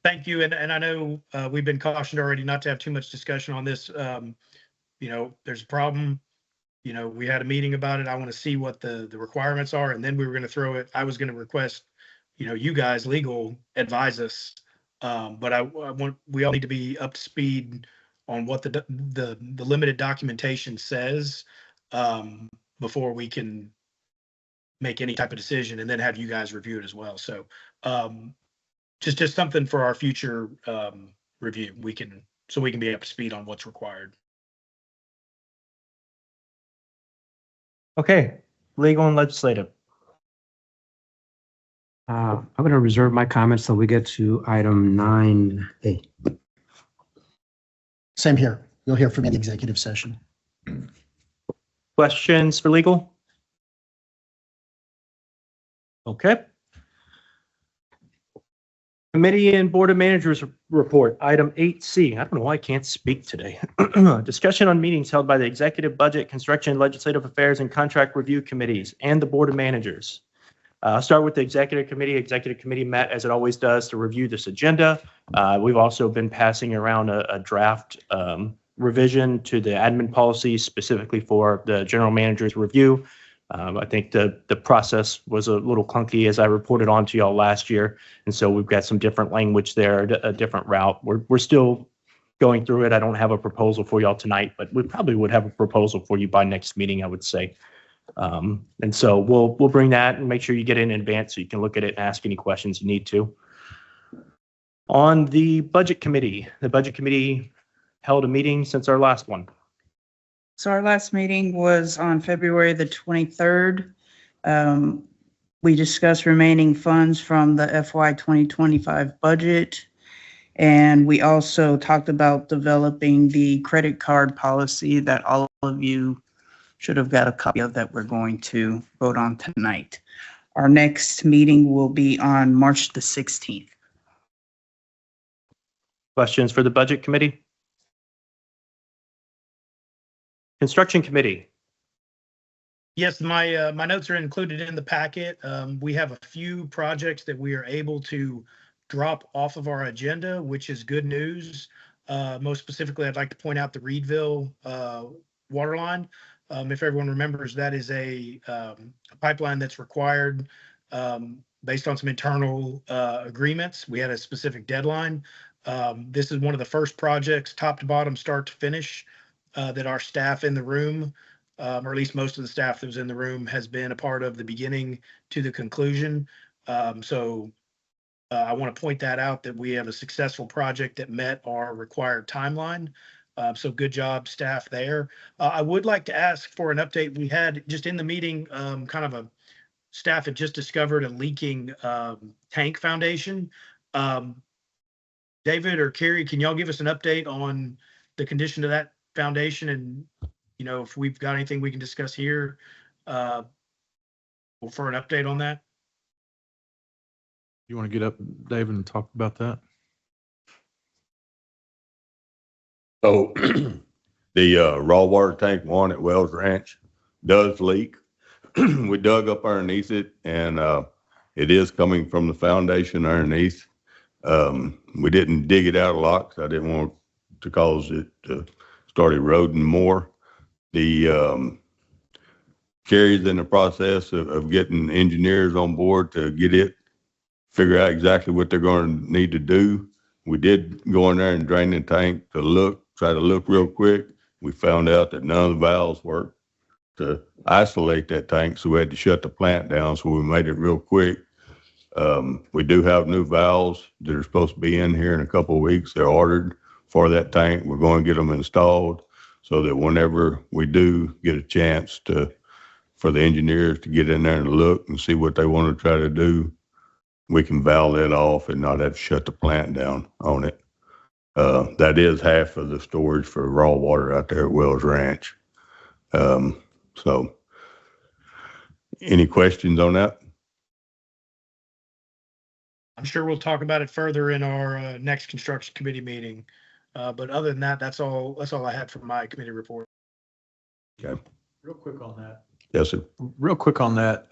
Thank you. And I know we've been cautioned already not to have too much discussion on this. There's a problem. We had a meeting about it. I want to see what the requirements are, and then we were going to throw it. I was going to request, you guys, legal, advise us. But we all need to be up to speed on what the limited documentation says before we can make any type of decision, and then have you guys review it as well. So just something for our future review. So we can be up to speed on what's required. Okay, legal and legislative. I'm going to reserve my comments till we get to item 9A. Same here. You'll hear from me in the executive session. Questions for legal? Okay. Committee and Board of Managers report, item 8C. I don't know why I can't speak today. Discussion on meetings held by the Executive, Budget, Construction, Legislative Affairs, and Contract Review Committees and the Board of Managers. I'll start with the Executive Committee. Executive Committee met, as it always does, to review this agenda. We've also been passing around a draft revision to the admin policy specifically for the General Manager's review. I think the process was a little clunky, as I reported on to y'all last year, and so we've got some different language there, a different route. We're still going through it. I don't have a proposal for y'all tonight, but we probably would have a proposal for you by next meeting, I would say. And so we'll bring that and make sure you get in advance so you can look at it and ask any questions you need to. On the Budget Committee, the Budget Committee held a meeting since our last one. So our last meeting was on February the 23rd. We discussed remaining funds from the FY 2025 budget. And we also talked about developing the credit card policy that all of you should have got a copy of, that we're going to vote on tonight. Our next meeting will be on March the 16th. Questions for the Budget Committee? Construction Committee. Yes, my notes are included in the packet. We have a few projects that we are able to drop off of our agenda, which is good news. Most specifically, I'd like to point out the Reedville water line. If everyone remembers, that is a pipeline that's required based on some internal agreements. We had a specific deadline. This is one of the first projects, top to bottom, start to finish, that our staff in the room, or at least most of the staff that was in the room, has been a part of the beginning to the conclusion. So I want to point that out, that we have a successful project that met our required timeline. So good job, staff there. I would like to ask for an update. We had just in the meeting, staff had just discovered a leaking tank foundation. David or Carrie, can y'all give us an update on the condition of that foundation, and if we've got anything we can discuss here for an update on that? You want to get up, David, and talk about that? So the raw water tank one at Wells Ranch does leak. We dug up underneath it, and it is coming from the foundation underneath. We didn't dig it out a lot because I didn't want to cause it to start eroding more. The Carrie's in the process of getting engineers on board to figure out exactly what they're going to need to do. We did go in there and drain the tank to try to look real quick. We found out that none of the valves worked to isolate that tank, so we had to shut the plant down, so we made it real quick. We do have new valves that are supposed to be in here in a couple of weeks. They're ordered for that tank. We're going to get them installed so that whenever we do get a chance for the engineers to get in there and look and see what they want to try to do, we can valve that off and not have to shut the plant down on it. That is half of the storage for raw water out there at Wells Ranch. So any questions on that? I'm sure we'll talk about it further in our next construction committee meeting. But other than that, that's all I had from my committee report. Okay. Real quick on that. Yes, sir. Real quick on that.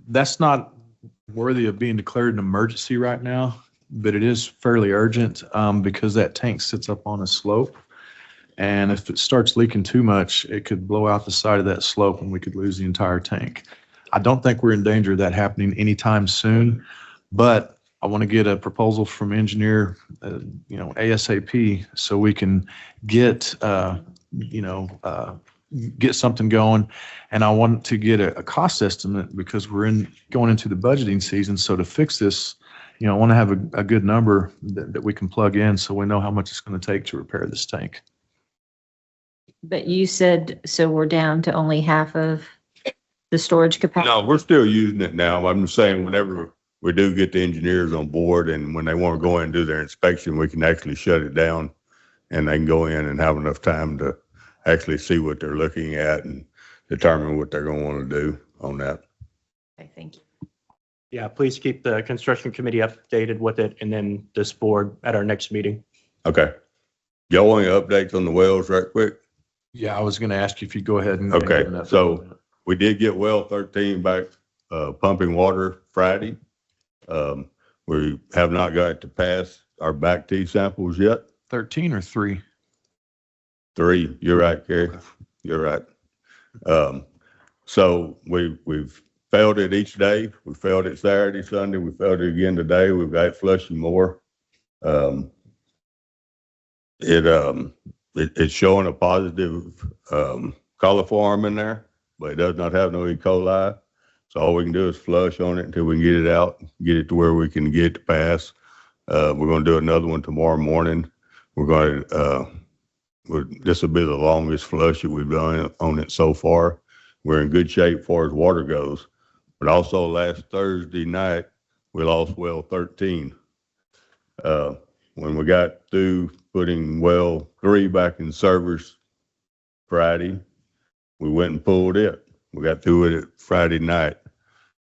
That's not worthy of being declared an emergency right now, but it is fairly urgent because that tank sits up on a slope. And if it starts leaking too much, it could blow out the side of that slope and we could lose the entire tank. I don't think we're in danger of that happening anytime soon, but I want to get a proposal from engineer, ASAP, so we can get, get something going. And I want to get a cost estimate because we're going into the budgeting season. So to fix this, I want to have a good number that we can plug in so we know how much it's going to take to repair this tank. But you said, so we're down to only half of the storage capacity? No, we're still using it now. I'm just saying whenever we do get the engineers on board and when they want to go in and do their inspection, we can actually shut it down and they can go in and have enough time to actually see what they're looking at and determine what they're going to want to do on that. Okay, thank you. Yeah, please keep the construction committee updated with it and then this board at our next meeting. Okay. Y'all want any updates on the wells right quick? Yeah, I was going to ask you if you go ahead and. Okay, and so we did get well 13 back pumping water Friday. We have not got to pass our back T samples yet. 13 or 3? 3. You're right, Kerry. You're right. So we've failed it each day. We failed it Saturday, Sunday. We failed it again today. We've got flushing more. It's showing a positive coliform in there, but it does not have no E. coli. So all we can do is flush on it until we can get it out, get it to where we can get it to pass. We're going to do another one tomorrow morning. We're going to, this will be the longest flush that we've done on it so far. We're in good shape as far as water goes. But also last Thursday night, we lost well 13. When we got through putting well 3 back in service Friday, we went and pulled it. We got through it Friday night.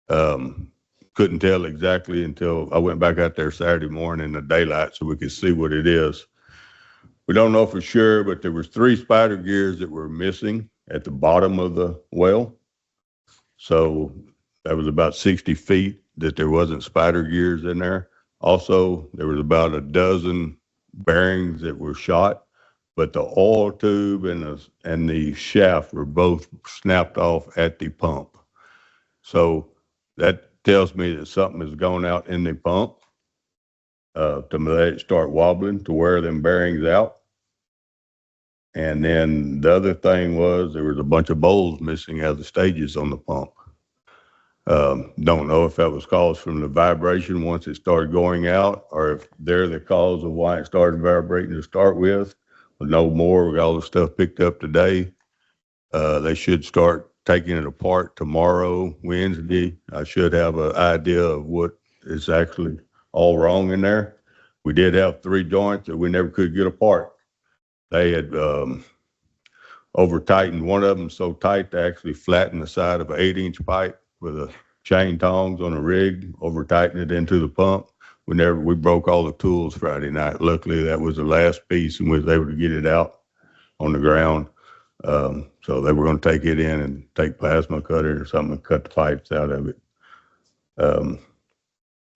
Couldn't tell exactly until I went back out there Saturday morning in the daylight so we could see what it is. We don't know for sure, but there was 3 spider gears that were missing at the bottom of the well. So that was about 60 feet that there wasn't spider gears in there. Also, there was about a dozen bearings that were shot, but the oil tube and the shaft were both snapped off at the pump. So that tells me that something has gone out in the pump to let it start wobbling to wear them bearings out. And then the other thing was there was a bunch of bowls missing out of the stages on the pump. Don't know if that was caused from the vibration once it started going out or if they're the cause of why it started vibrating to start with. But no more. We got all the stuff picked up today. They should start taking it apart tomorrow, Wednesday. I should have an idea of what is actually all wrong in there. We did have 3 joints that we never could get apart. They had over tightened one of them so tight they actually flattened the side of an 8-inch pipe with a chain tongs on a rig, over tightened it into the pump. We broke all the tools Friday night. Luckily, that was the last piece and we was able to get it out on the ground. So they were going to take it in and take plasma cutter or something and cut the pipes out of it.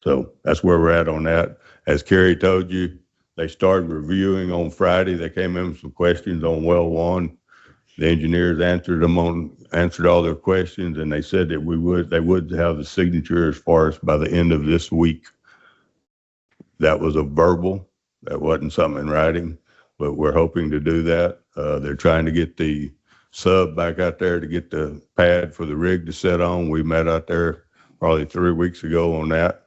So that's where we're at on that. As Kerry told you, they started reviewing on Friday. They came in with some questions on well 1. The engineers answered all their questions, and they said that they would have the signature as far as by the end of this week. That was a verbal. That wasn't something in writing, but we're hoping to do that. They're trying to get the sub back out there to get the pad for the rig to set on. We met out there probably 3 weeks ago on that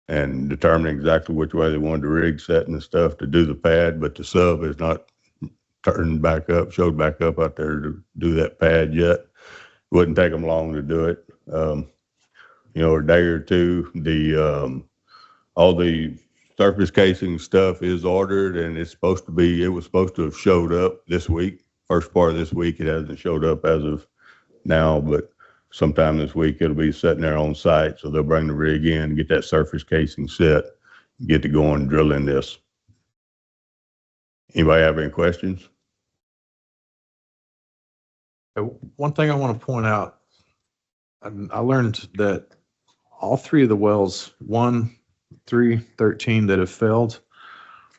and determined exactly which way they wanted the rig set and the stuff to do the pad, but the sub is not showed back up out there to do that pad yet. It wouldn't take them long to do it. A day or two. All the surface casing stuff is ordered and it was supposed to have showed up this week. First part of this week, it hasn't showed up as of now, but sometime this week it'll be sitting there on site. So they'll bring the rig in, get that surface casing set, get to going drilling this. Anybody have any questions? One thing I want to point out, I learned that all three of the wells, 1, 3, 13 that have failed,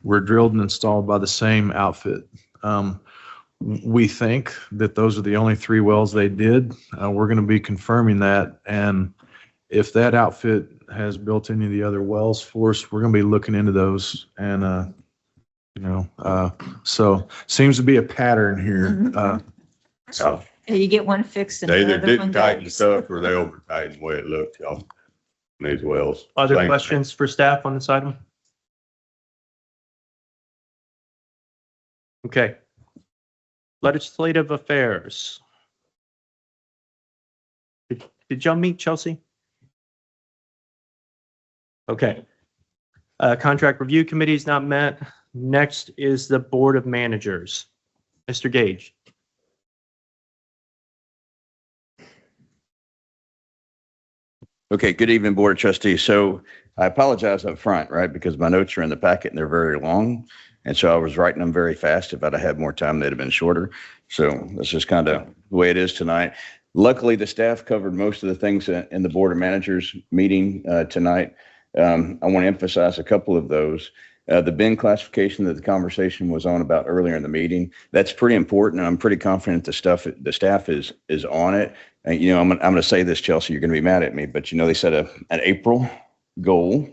were drilled and installed by the same outfit. We think that those are the only 3 wells they did. We're going to be confirming that. And if that outfit has built any of the other wells for us, we're going to be looking into those. And, so seems to be a pattern here. So You get one fixed and They either another didn't one tighten goes. stuff or they over tightened the way it looked, y'all. These wells. Other Same. questions for staff on this item? Okay. Legislative affairs. Did y'all meet Chelsea? Okay. Contract review committee is not met. Next is the Board of Managers. Mr. Gage. Okay, good evening, Board of Trustees. So I apologize up front, right, because my notes are in the packet and they're very long. And so I was writing them very fast. If I'd have had more time, they'd have been shorter. So that's just kind of the way it is tonight. Luckily, the staff covered most of the things in the Board of Managers meeting tonight. I want to emphasize a couple of those. The bin classification that the conversation was on about earlier in the meeting, that's pretty important. And I'm pretty confident the staff is on it. And, I'm going to say this, Chelsea, you're going to be mad at me, but they set an April goal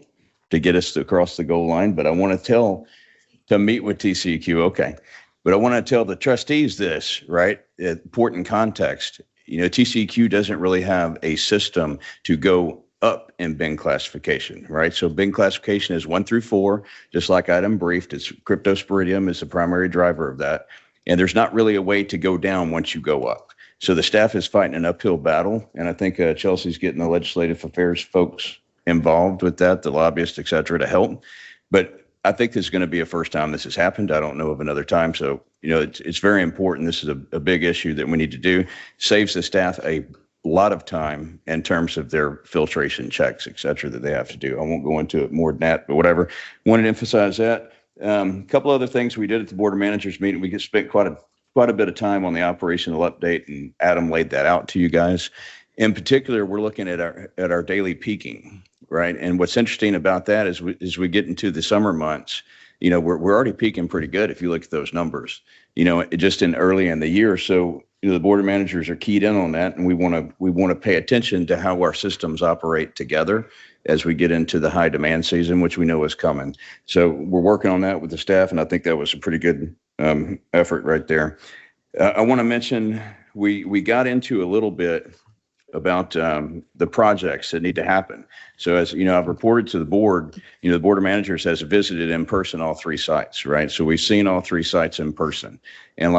to get us across the goal line. But I want to meet with TCEQ. Okay. But I want to tell the trustees this, right? Important context. TCEQ doesn't really have a system to go up in bin classification, right? So bin classification is 1 through 4, just like item briefed. It's cryptosporidium is the primary driver of that. And there's not really a way to go down once you go up. So the staff is fighting an uphill battle. And I think Chelsea's getting the legislative affairs folks involved with that, the lobbyists, et cetera, to help. But I think this is going to be a first time this has happened. I don't know of another time. So, it's very important. This is a big issue that we need to do. Saves the staff a lot of time in terms of their filtration checks, et cetera, that they have to do. I won't go into it more than that, but whatever. Wanted to emphasize that. A couple other things we did at the Board of Managers meeting. We spent quite a bit of time on the operational update, and Adam laid that out to you guys. In particular, we're looking at our daily peaking, right? And what's interesting about that is as we get into the summer months, we're already peaking pretty good if you look at those numbers, just in early in the year. So, the Board of Managers are keyed in on that, and we want to pay attention to how our systems operate together as we get into the high demand season, which we know is coming. So we're working on that with the staff, and I think that was a pretty good effort right there. I want to mention we got into a little bit about the projects that need to happen. So as I've reported to the board, the Board of Managers has visited in person all 3 sites, right? So we've seen all 3 sites in person. And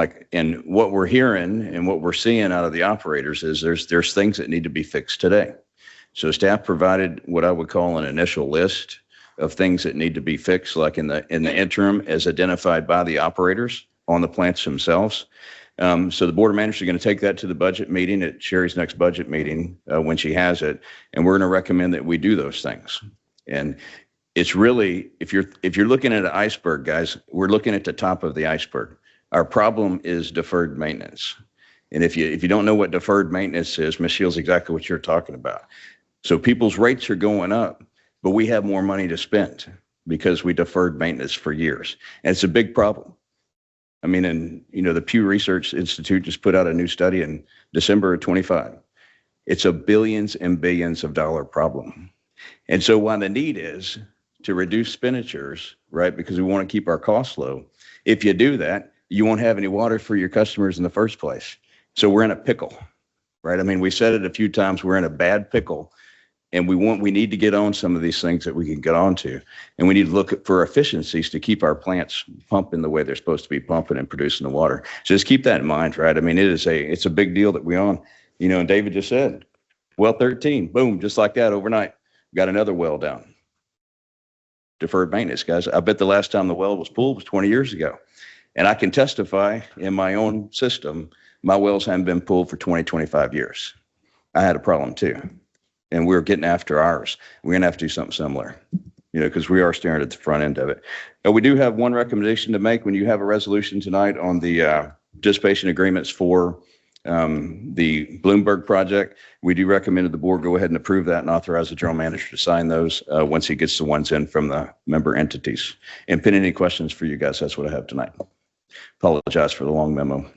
what we're hearing and what we're seeing out of the operators is there's things that need to be fixed today. So staff provided what I would call an initial list of things that need to be fixed, like in the interim as identified by the operators on the plants themselves. So the Board of Managers are going to take that to the budget meeting at Sherry's next budget meeting when she has it. And we're going to recommend that we do those things. And it's really, if you're looking at an iceberg, guys, we're looking at the top of the iceberg. Our problem is deferred maintenance. And if you don't know what deferred maintenance is, Ms. Shields, exactly what you're talking about. So people's rates are going up, but we have more money to spend because we deferred maintenance for years. And it's a big problem. I mean, and the Pew Research Institute just put out a new study in December of 25. It's a billions and billions of dollar problem. And so while the need is to reduce expenditures, right, because we want to keep our costs low, if you do that, you won't have any water for your customers in the first place. So we're in a pickle, right? I mean, we said it a few times, we're in a bad pickle. And we need to get on some of these things that we can get onto. And we need to look for efficiencies to keep our plants pumping the way they're supposed to be pumping and producing the water. So just keep that in mind, right? I mean, it's a big deal that we on, and David just said, well, 13, boom, just like that overnight, got another well down. deferred maintenance, guys. I bet the last time the well was pulled was 20 years ago. And I can testify in my own system, my wells haven't been pulled for 20, 25 years. I had a problem too. And we're getting after ours. We're going to have to do something similar, because we are staring at the front end of it. And we do have one recommendation to make. When you have a resolution tonight on the participation agreements for the Bloomberg project, we do recommend that the board go ahead and approve that and authorize the general manager to sign those once he gets the ones in from the member entities. And pending any questions for you guys, that's what I have tonight. Apologize for the long memo.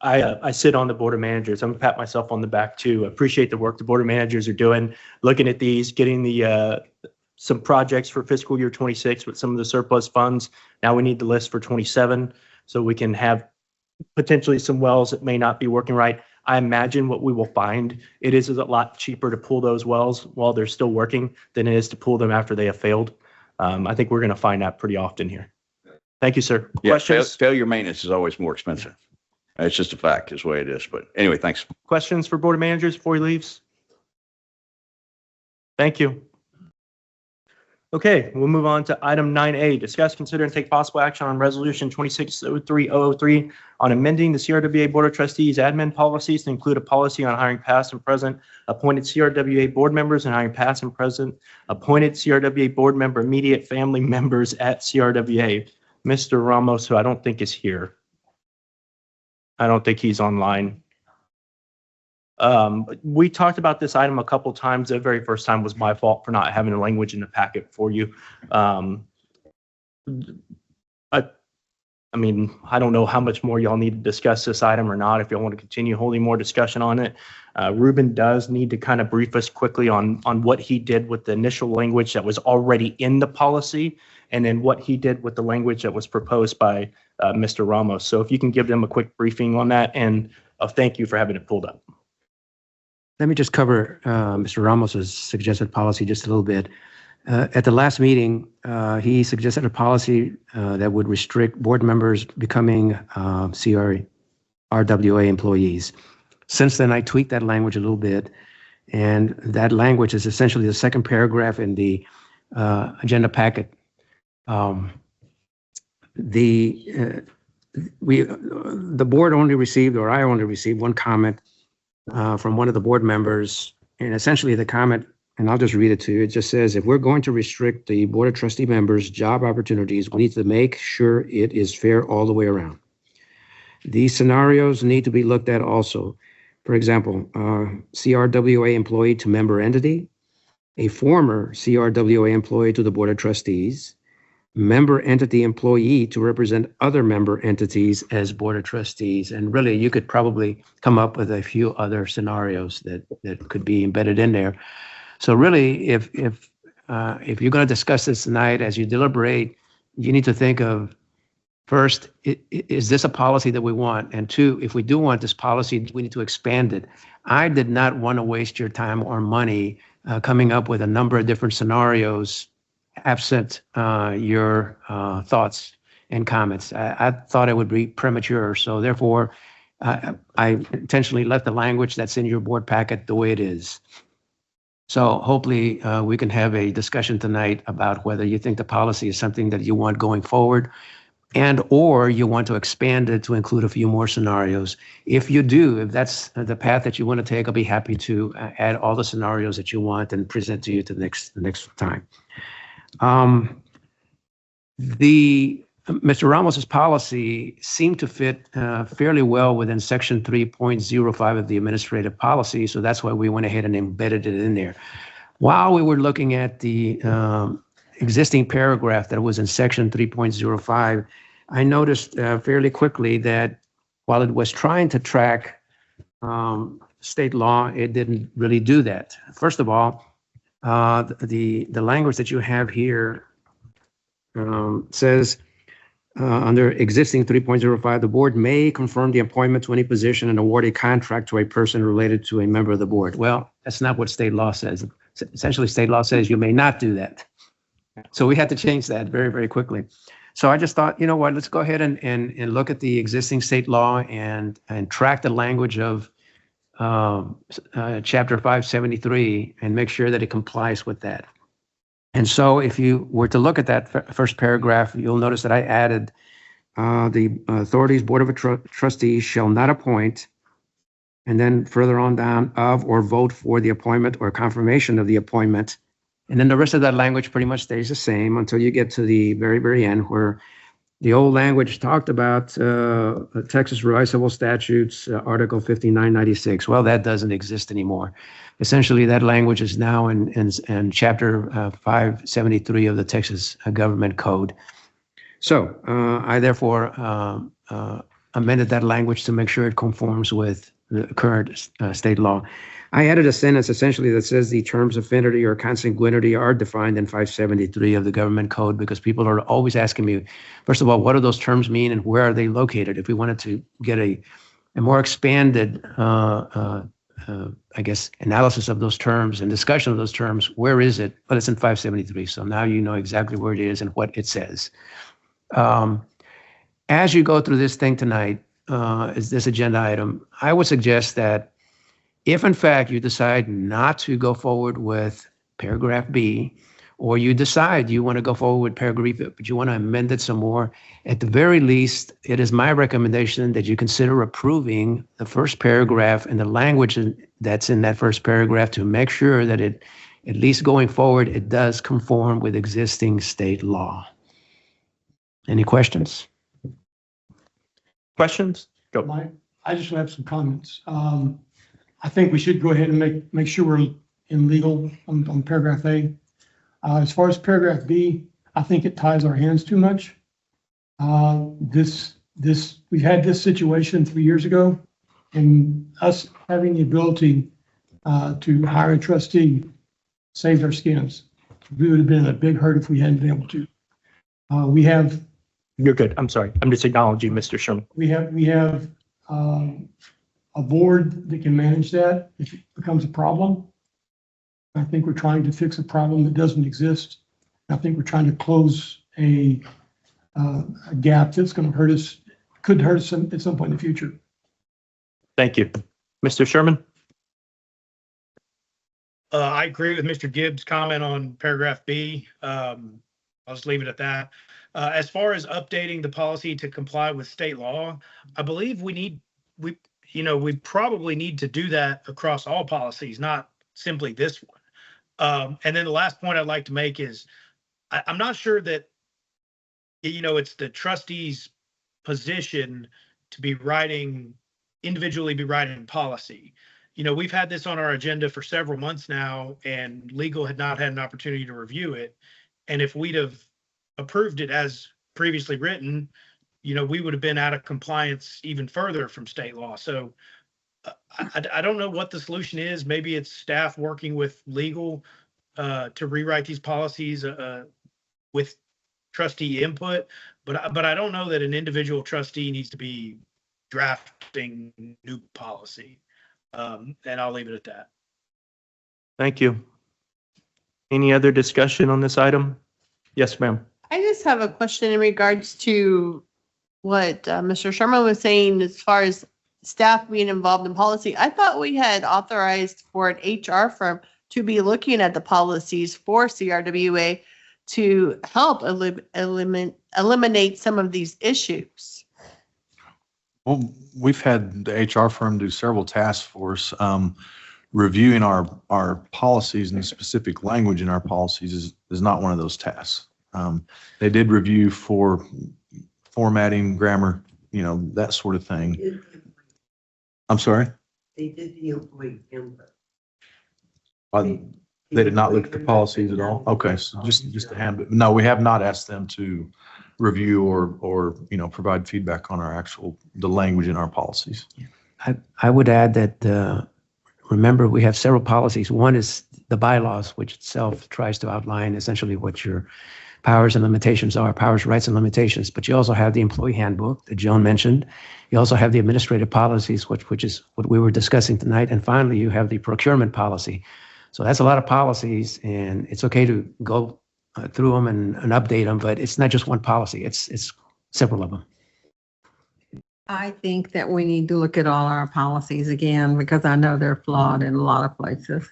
I sit on the board of managers. I'm gonna pat myself on the back too. Appreciate the work the board of managers are doing, looking at these, getting the some projects for fiscal year 26 with some of the surplus funds. Now we need the list for 27 so we can have potentially some wells that may not be working right. I imagine what we will find, it is a lot cheaper to pull those wells while they're still working than it is to pull them after they have failed. I think we're going to find that pretty often here. Thank you, sir. Yeah, Questions? failure maintenance is always more expensive. It's just a fact, is the way it is. But anyway, thanks. Questions for board of managers before he leaves? Thank you. Okay, we'll move on to item 9A, discuss, consider, and take possible action on resolution 2603003 on amending the CRWA Board of Trustees admin policies to include a policy on hiring past and present appointed CRWA board members and hiring past and present appointed CRWA board member immediate family members at CRWA. Mr. Ramos, who I don't think is here. I don't think he's online. We talked about this item a couple times. The very first time was my fault for not having the language in the packet for you. I mean, I don't know how much more y'all need to discuss this item or not, if y'all want to continue holding more discussion on it. Ruben does need to kind of brief us quickly on what he did with the initial language that was already in the policy, and then what he did with the language that was proposed by Mr. Ramos. So if you can give them a quick briefing on that, and thank you for having it pulled up. Let me just cover Mr. Ramos's suggested policy just a little bit. At the last meeting, he suggested a policy that would restrict board members becoming RWA employees. Since then, I tweaked that language a little bit, and that language is essentially the second paragraph in the agenda packet. The board only received, or I only received, one comment from one of the board members, and essentially the comment, and I'll just read it to you. It just says, if we're going to restrict the Board of Trustee members' job opportunities, we need to make sure it is fair all the way around. These scenarios need to be looked at also. For example, CRWA employee to member entity, a former CRWA employee to the Board of Trustees, member entity employee to represent other member entities as Board of Trustees. And really, you could probably come up with a few other scenarios that could be embedded in there. So really, if you're going to discuss this tonight, as you deliberate, you need to think of, first, is this a policy that we want? And two, if we do want this policy, we need to expand it. I did not want to waste your time or money coming up with a number of different scenarios absent your thoughts and comments. I thought it would be premature. So therefore, I intentionally left the language that's in your board packet the way it is. So hopefully we can have a discussion tonight about whether you think the policy is something that you want going forward, and or you want to expand it to include a few more scenarios. If you do, if that's the path that you want to take, I'll be happy to add all the scenarios that you want and present to you the next time. Mr. Ramos's policy seemed to fit fairly well within section 3.05 of the administrative policy. So that's why we went ahead and embedded it in there. While we were looking at the existing paragraph that was in section 3.05, I noticed fairly quickly that while it was trying to track state law, it didn't really do that. First of all, the language that you have here says under existing 3.05, the board may confirm the appointment to any position and award a contract to a person related to a member of the board. Well, that's not what state law says. Essentially, state law says you may not do that. So we had to change that very, very quickly. So I just thought, you know what, let's go ahead and look at the existing state law and track the language of Chapter 573 and make sure that it complies with that. And so if you were to look at that first paragraph, you'll notice that I added the authorities board of trustees shall not appoint, and then further on down, of or vote for the appointment or confirmation of the appointment. And then the rest of that language pretty much stays the same until you get to the very, very end, where the old language talked about Texas Revised Civil Statutes, Article 5996. Well, that doesn't exist anymore. Essentially, that language is now in Chapter 573 of the Texas Government Code. So I therefore amended that language to make sure it conforms with the current state law. I added a sentence essentially that says the terms affinity or consanguinity are defined in 573 of the government code, because people are always asking me, first of all, what do those terms mean and where are they located? If we wanted to get a more expanded, I guess, analysis of those terms and discussion of those terms, where is it? Well, it's in 573. So now you know exactly where it is and what it says. As you go through this thing tonight, is this agenda item, I would suggest that if in fact you decide not to go forward with paragraph B, or you decide you want to go forward with paragraph B, but you want to amend it some more, at the very least, it is my recommendation that you consider approving the first paragraph and the language that's in that first paragraph to make sure that it, at least going forward, it does conform with existing state law. Any questions? Questions? Go. Mike, I just have some comments. I think we should go ahead and make sure we're in legal on paragraph A. As far as paragraph B, I think it ties our hands too much. We had this situation 3 years ago, and us having the ability to hire a trustee saved our skins. We would have been in a big hurt if we hadn't been able to. We have. You're good. I'm sorry. I'm just acknowledging Mr. Sherman. We have a board that can manage that if it becomes a problem. I think we're trying to fix a problem that doesn't exist. I think we're trying to close a gap that's going to hurt us, could hurt us at some point in the future. Thank you. Mr. Sherman? I agree with Mr. Gibbs' comment on paragraph B. I'll just leave it at that. As far as updating the policy to comply with state law, I believe we probably need to do that across all policies, not simply this one. And then the last point I'd like to make is I'm not sure that, it's the trustee's position to be individually be writing policy. We've had this on our agenda for several months now, and legal had not had an opportunity to review it. And if we'd have approved it as previously written, we would have been out of compliance even further from state law. So I don't know what the solution is. Maybe it's staff working with legal to rewrite these policies with trustee input, but I don't know that an individual trustee needs to be drafting new policy. And I'll leave it at that. Thank you. Any other discussion on this item? Yes, ma'am. I just have a question in regards to what Mr. Sherman was saying as far as staff being involved in policy. I thought we had authorized for an HR firm to be looking at the policies for CRWA to help eliminate some of these issues. Well, we've had the HR firm do several tasks for us. Reviewing our policies and the specific language in our policies is not one of those tasks. They did review for formatting, grammar, that sort of thing. I'm sorry? They did the employee input. They did not look at the policies at all? Okay, so just a handbook. No, we have not asked them to review or provide feedback on the language in our policies. I would add that, remember, we have several policies. One is the bylaws, which itself tries to outline essentially what your powers and limitations are, powers, rights, and limitations. But you also have the employee handbook that Joan mentioned. You also have the administrative policies, which is what we were discussing tonight. And finally, you have the procurement policy. So that's a lot of policies, and it's okay to go through them and update them, but it's not just one policy. It's several of them. I think that we need to look at all our policies again, because I know they're flawed in a lot of places.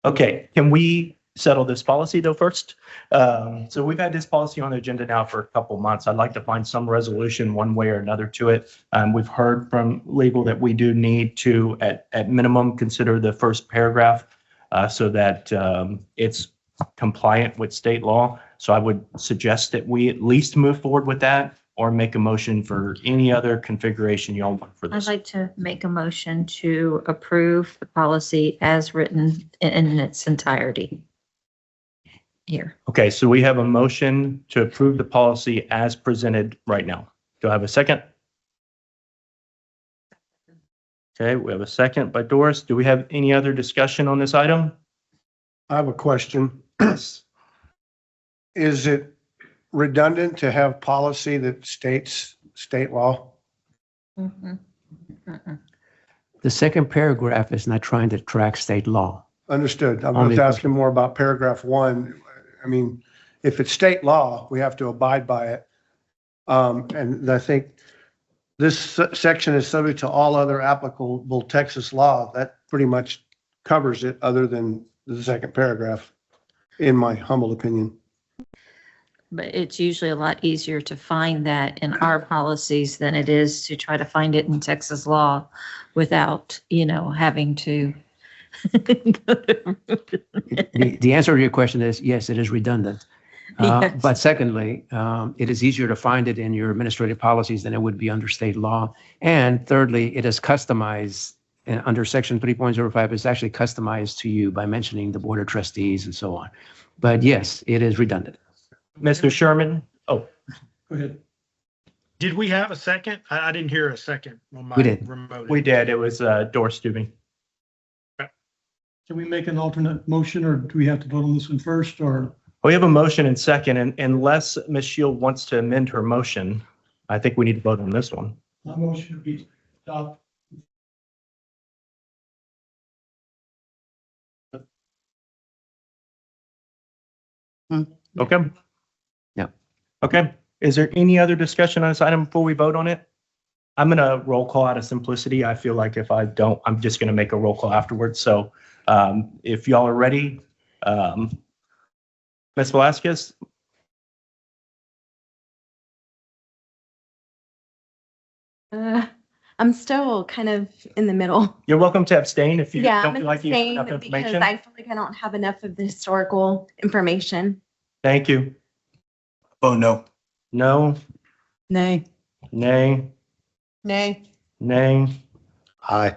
Okay, can we settle this policy though first? So we've had this policy on the agenda now for a couple months. I'd like to find some resolution one way or another to it. We've heard from legal that we do need to, at minimum, consider the first paragraph so that it's compliant with state law. So I would suggest that we at least move forward with that or make a motion for any other configuration you all want for I'd this. like to make a motion to approve the policy as written in its entirety. Here. Okay, so we have a motion to approve the policy as presented right now. Do I have a second? Okay, we have a second by Doris. Do we have any other discussion on this item? I have a question. Is it redundant to have policy that states state law? The second paragraph is not trying to track state law. Understood. I'm Only- just asking more about paragraph 1. I mean, if it's state law, we have to abide by it. And I think this section is subject to all other applicable Texas law. That pretty much covers it, other than the second paragraph, in my humble opinion. But it's usually a lot easier to find that in our policies than it is to try to find it in Texas law without, having to. The answer to your question is yes, it is redundant. Yes. But secondly, it is easier to find it in your administrative policies than it would be under state law. And thirdly, it is customized under section 3.05. It's actually customized to you by mentioning the board of trustees and so on. But yes, it is redundant. Mr. Sherman? Oh, Go ahead. Did we have a second? I didn't hear a second on my We did. remote. we did. It was Doris Dubing. Can we make an alternate motion, or do we have to vote on this one first, or? We have a motion and second, and unless Ms. Shield wants to amend her motion, I think we need to vote on this one. My motion would be adopt. Okay? Yeah. Okay. Is there any other discussion on this item before we vote on it? I'm going to roll call out of simplicity. I feel like if I don't, I'm just going to make a roll call afterwards. So if y'all are ready, Ms. Velasquez? I'm still kind of in the middle. You're welcome to abstain if you Yeah, don't I'm feel like you have abstaining enough because information. I feel like I don't have enough of the historical information. Thank you. Oh, no. No, Nay. nay, Nay. nay, Aye.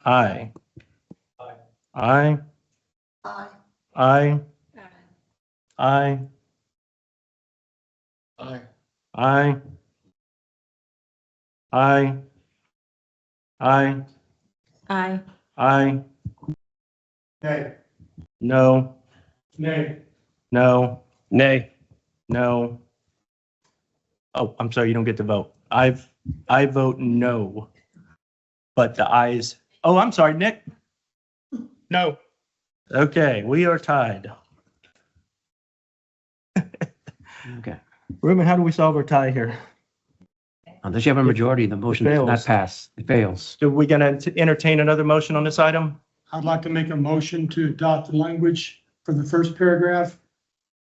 aye. Aye. Aye. Aye. Aye. Aye. Aye. Aye. Aye. Aye. Aye. Nay. No. Nay. No. Nay. No. Oh, I'm sorry, you don't get to vote. I vote no. But the ayes, oh, I'm sorry, Nick. No. Okay, we are tied. Okay. Ruben, how do we solve our tie here? Unless you have a majority, the motion does not fails. pass. It fails. So we gonna entertain another motion on this item? I'd like to make a motion to adopt the language for the first paragraph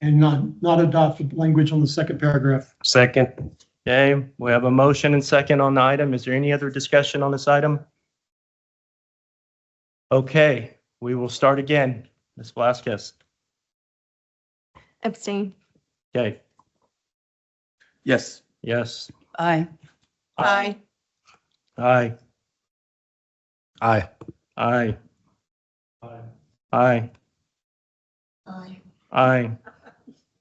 and not adopt the language on the second paragraph. Second. Okay, we have a motion and second on the item. Is there any other discussion on this item? Okay, we will start again. Ms. Velasquez. Abstain. Okay, Yes. yes. Aye. Aye. Aye. Aye. Aye. Aye. Aye. Aye.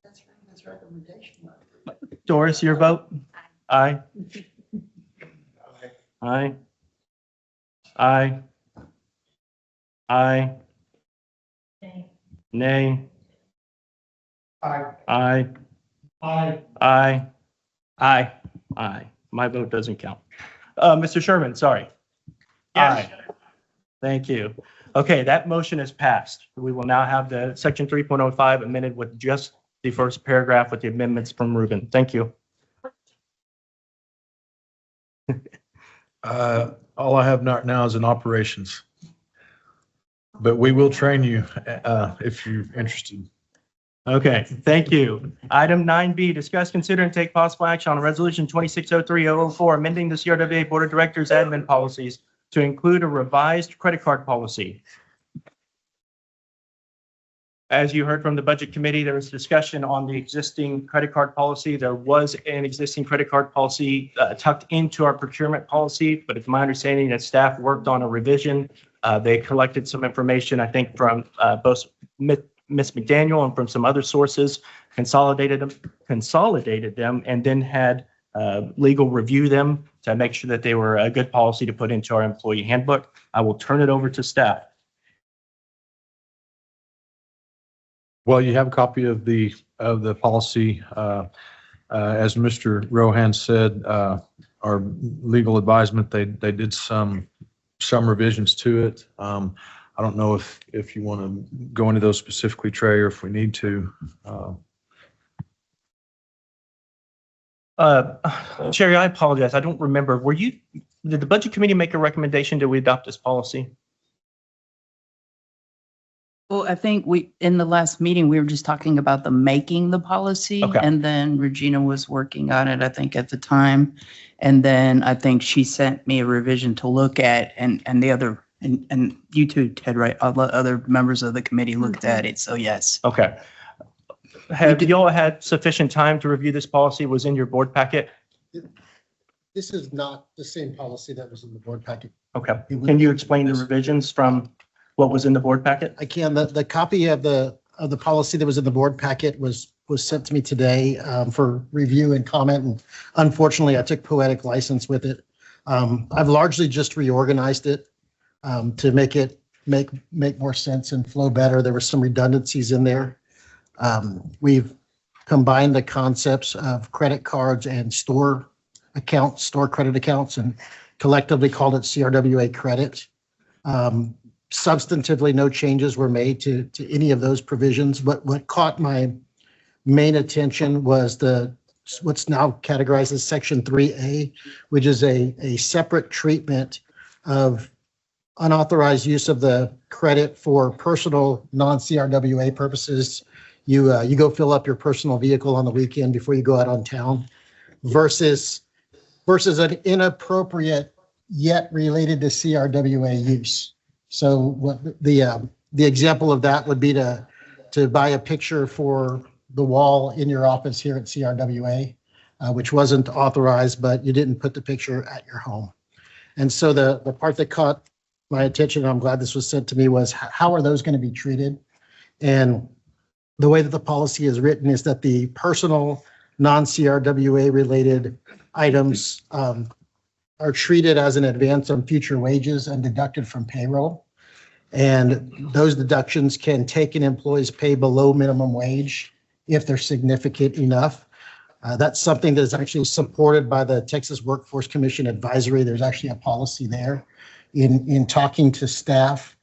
That's his recommendation. Doris, your vote? Aye. Aye. Aye. Aye. Nay. Aye. Aye. Aye. Aye. Aye. Aye. My vote doesn't count. Mr. Sherman, sorry. Yes. Aye. Thank you. Okay, that motion is passed. We will now have the section 3.05 amended with just the first paragraph with the amendments from Ruben. Thank you. All I have now is in operations. But we will train you if you're interested. Okay, thank you. Item 9B, discuss, consider, and take possible action on Resolution 2603-004, amending the CRWA Board of Directors admin policies to include a revised credit card policy. As you heard from the Budget Committee, there was discussion on the existing credit card policy. There was an existing credit card policy tucked into our procurement policy, but it's my understanding that staff worked on a revision. They collected some information, I think, from both Ms. McDaniel and from some other sources, consolidated them, and then had legal review them to make sure that they were a good policy to put into our employee handbook. I will turn it over to staff. Well, you have a copy of the policy. As Mr. Rohan said, our legal advisement, they did some revisions to it. I don't know if you want to go into those specifically, Trey, or if we need to. Sherry, I apologize. I don't remember. Did the Budget Committee make a recommendation? Did we adopt this policy? Well, I think in the last meeting, we were just talking about making the policy. Okay. And then Regina was working on it, I think, at the time. And then I think she sent me a revision to look at, and the other, and you too, Ted, right? All the other members of the committee looked at it. So yes. Okay. Have you all had sufficient time to review this policy? Was in your board packet? This is not the same policy that was in the board packet. Okay. Can you explain the revisions from what was in the board packet? I can. The copy of the policy that was in the board packet was sent to me today for review and comment. And unfortunately, I took poetic license with it. I've largely just reorganized it to make more sense and flow better. There were some redundancies in there. We've combined the concepts of credit cards and store credit accounts, and collectively called it CRWA credit. Substantively, no changes were made to any of those provisions. But what caught my main attention was what's now categorized as Section 3A, which is a separate treatment of unauthorized use of the credit for personal non-CRWA purposes. You go fill up your personal vehicle on the weekend before you go out on town, versus an inappropriate yet related to CRWA use. So what the example of that would be to buy a picture for the wall in your office here at CRWA, which wasn't authorized, but you didn't put the picture at your home. And so the part that caught my attention, and I'm glad this was sent to me, was how are those going to be treated? And the way that the policy is written is that the personal non-CRWA related items are treated as an advance on future wages and deducted from payroll. And those deductions can take an employee's pay below minimum wage if they're significant enough. That's something that is actually supported by the Texas Workforce Commission advisory. There's actually a policy there. In talking to staff,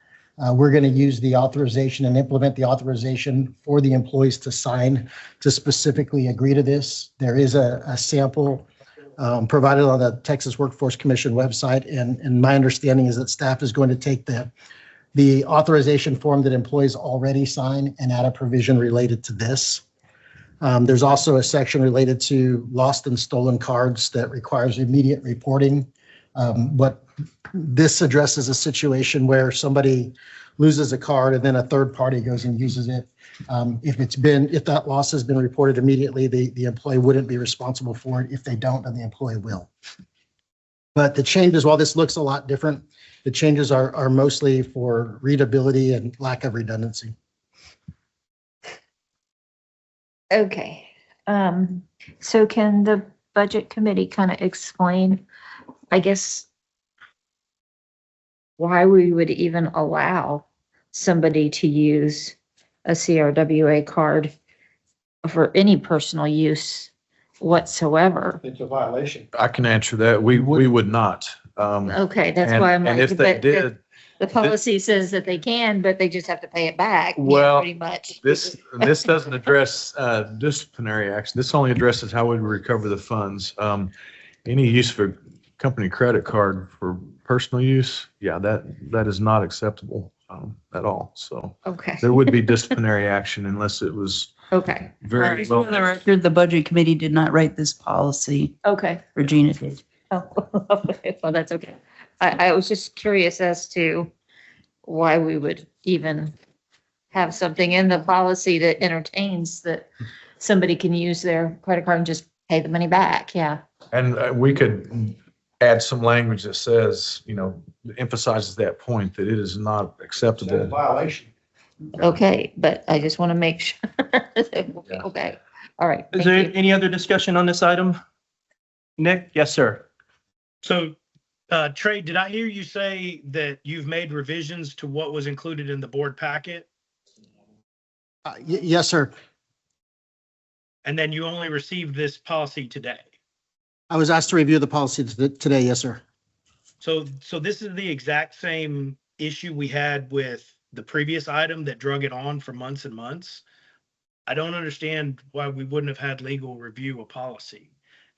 we're going to use the authorization and implement the authorization for the employees to sign to specifically agree to this. There is a sample provided on the Texas Workforce Commission website. And my understanding is that staff is going to take the authorization form that employees already sign and add a provision related to this. There's also a section related to lost and stolen cards that requires immediate reporting. What this addresses a situation where somebody loses a card and then a third party goes and uses it. If that loss has been reported immediately, the employee wouldn't be responsible for it. If they don't, then the employee will. But the changes, while this looks a lot different, the changes are mostly for readability and lack of redundancy. Okay. So can the budget committee kind of explain, I guess, why we would even allow somebody to use a CRWA card for any personal use whatsoever? It's a violation. I can answer that. We would not. Okay, that's why I'm and like, if they but did, the policy says that they can, but they just have to pay it back. Well, pretty much. this doesn't address disciplinary action. This only addresses how we recover the funds. Any use of a company credit card for personal use, yeah, that is not acceptable. at all. So Okay. there would be disciplinary action unless it was Okay. very Just for well. the record, the budget committee did not write this policy. Okay. Regina did. Oh, well, that's okay. I was just curious as to why we would even have something in the policy that entertains that somebody can use their credit card and just pay the money back. Yeah. And we could add some language that says, emphasizes that point, that it is not acceptable. Violation. Okay, but I just want to make sure. Okay. All right. Is Thank there you. any other discussion on this item? Nick? Yes, sir. So, Trey, did I hear you say that you've made revisions to what was included in the board packet? Yes, sir. And then you only received this policy today? I was asked to review the policy today. Yes, sir. So this is the exact same issue we had with the previous item that drug it on for months and months. I don't understand why we wouldn't have had legal review a policy.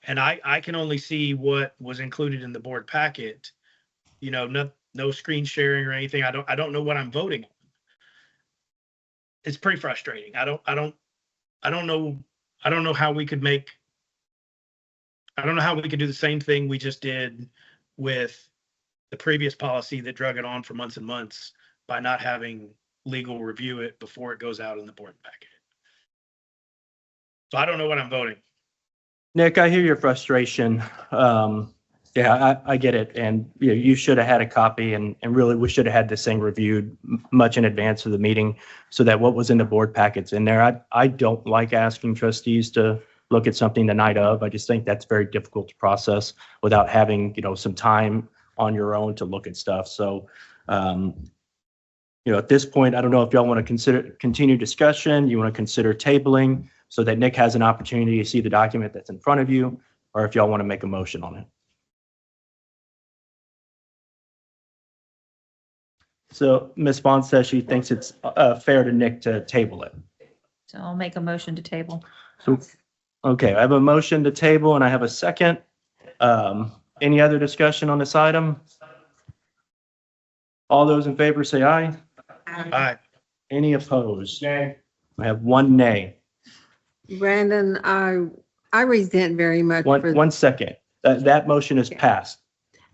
And I can only see what was included in the board packet, no screen sharing or anything. I don't know what I'm voting on. It's pretty frustrating. I don't know how we could do the same thing we just did with the previous policy that drug it on for months and months by not having legal review it before it goes out in the board packet. So I don't know what I'm voting. Nick, I hear your frustration. Yeah, I get it. And you should have had a copy and really we should have had this thing reviewed much in advance of the meeting so that what was in the board packets in there. I don't like asking trustees to look at something the night of. I just think that's very difficult to process without having, some time on your own to look at stuff. So, at this point, I don't know if y'all want to continue discussion, you want to consider tabling so that Nick has an opportunity to see the document that's in front of you, or if y'all want to make a motion on it. So Ms. Bond says she thinks it's fair to Nick to table it. So I'll make a motion to table. So, okay, I have a motion to table and I have a second. Any other discussion on this item? All those in favor say aye. Aye. Any opposed? Nay. I have one nay. Brandon, I resent very much for, One second. That motion is passed.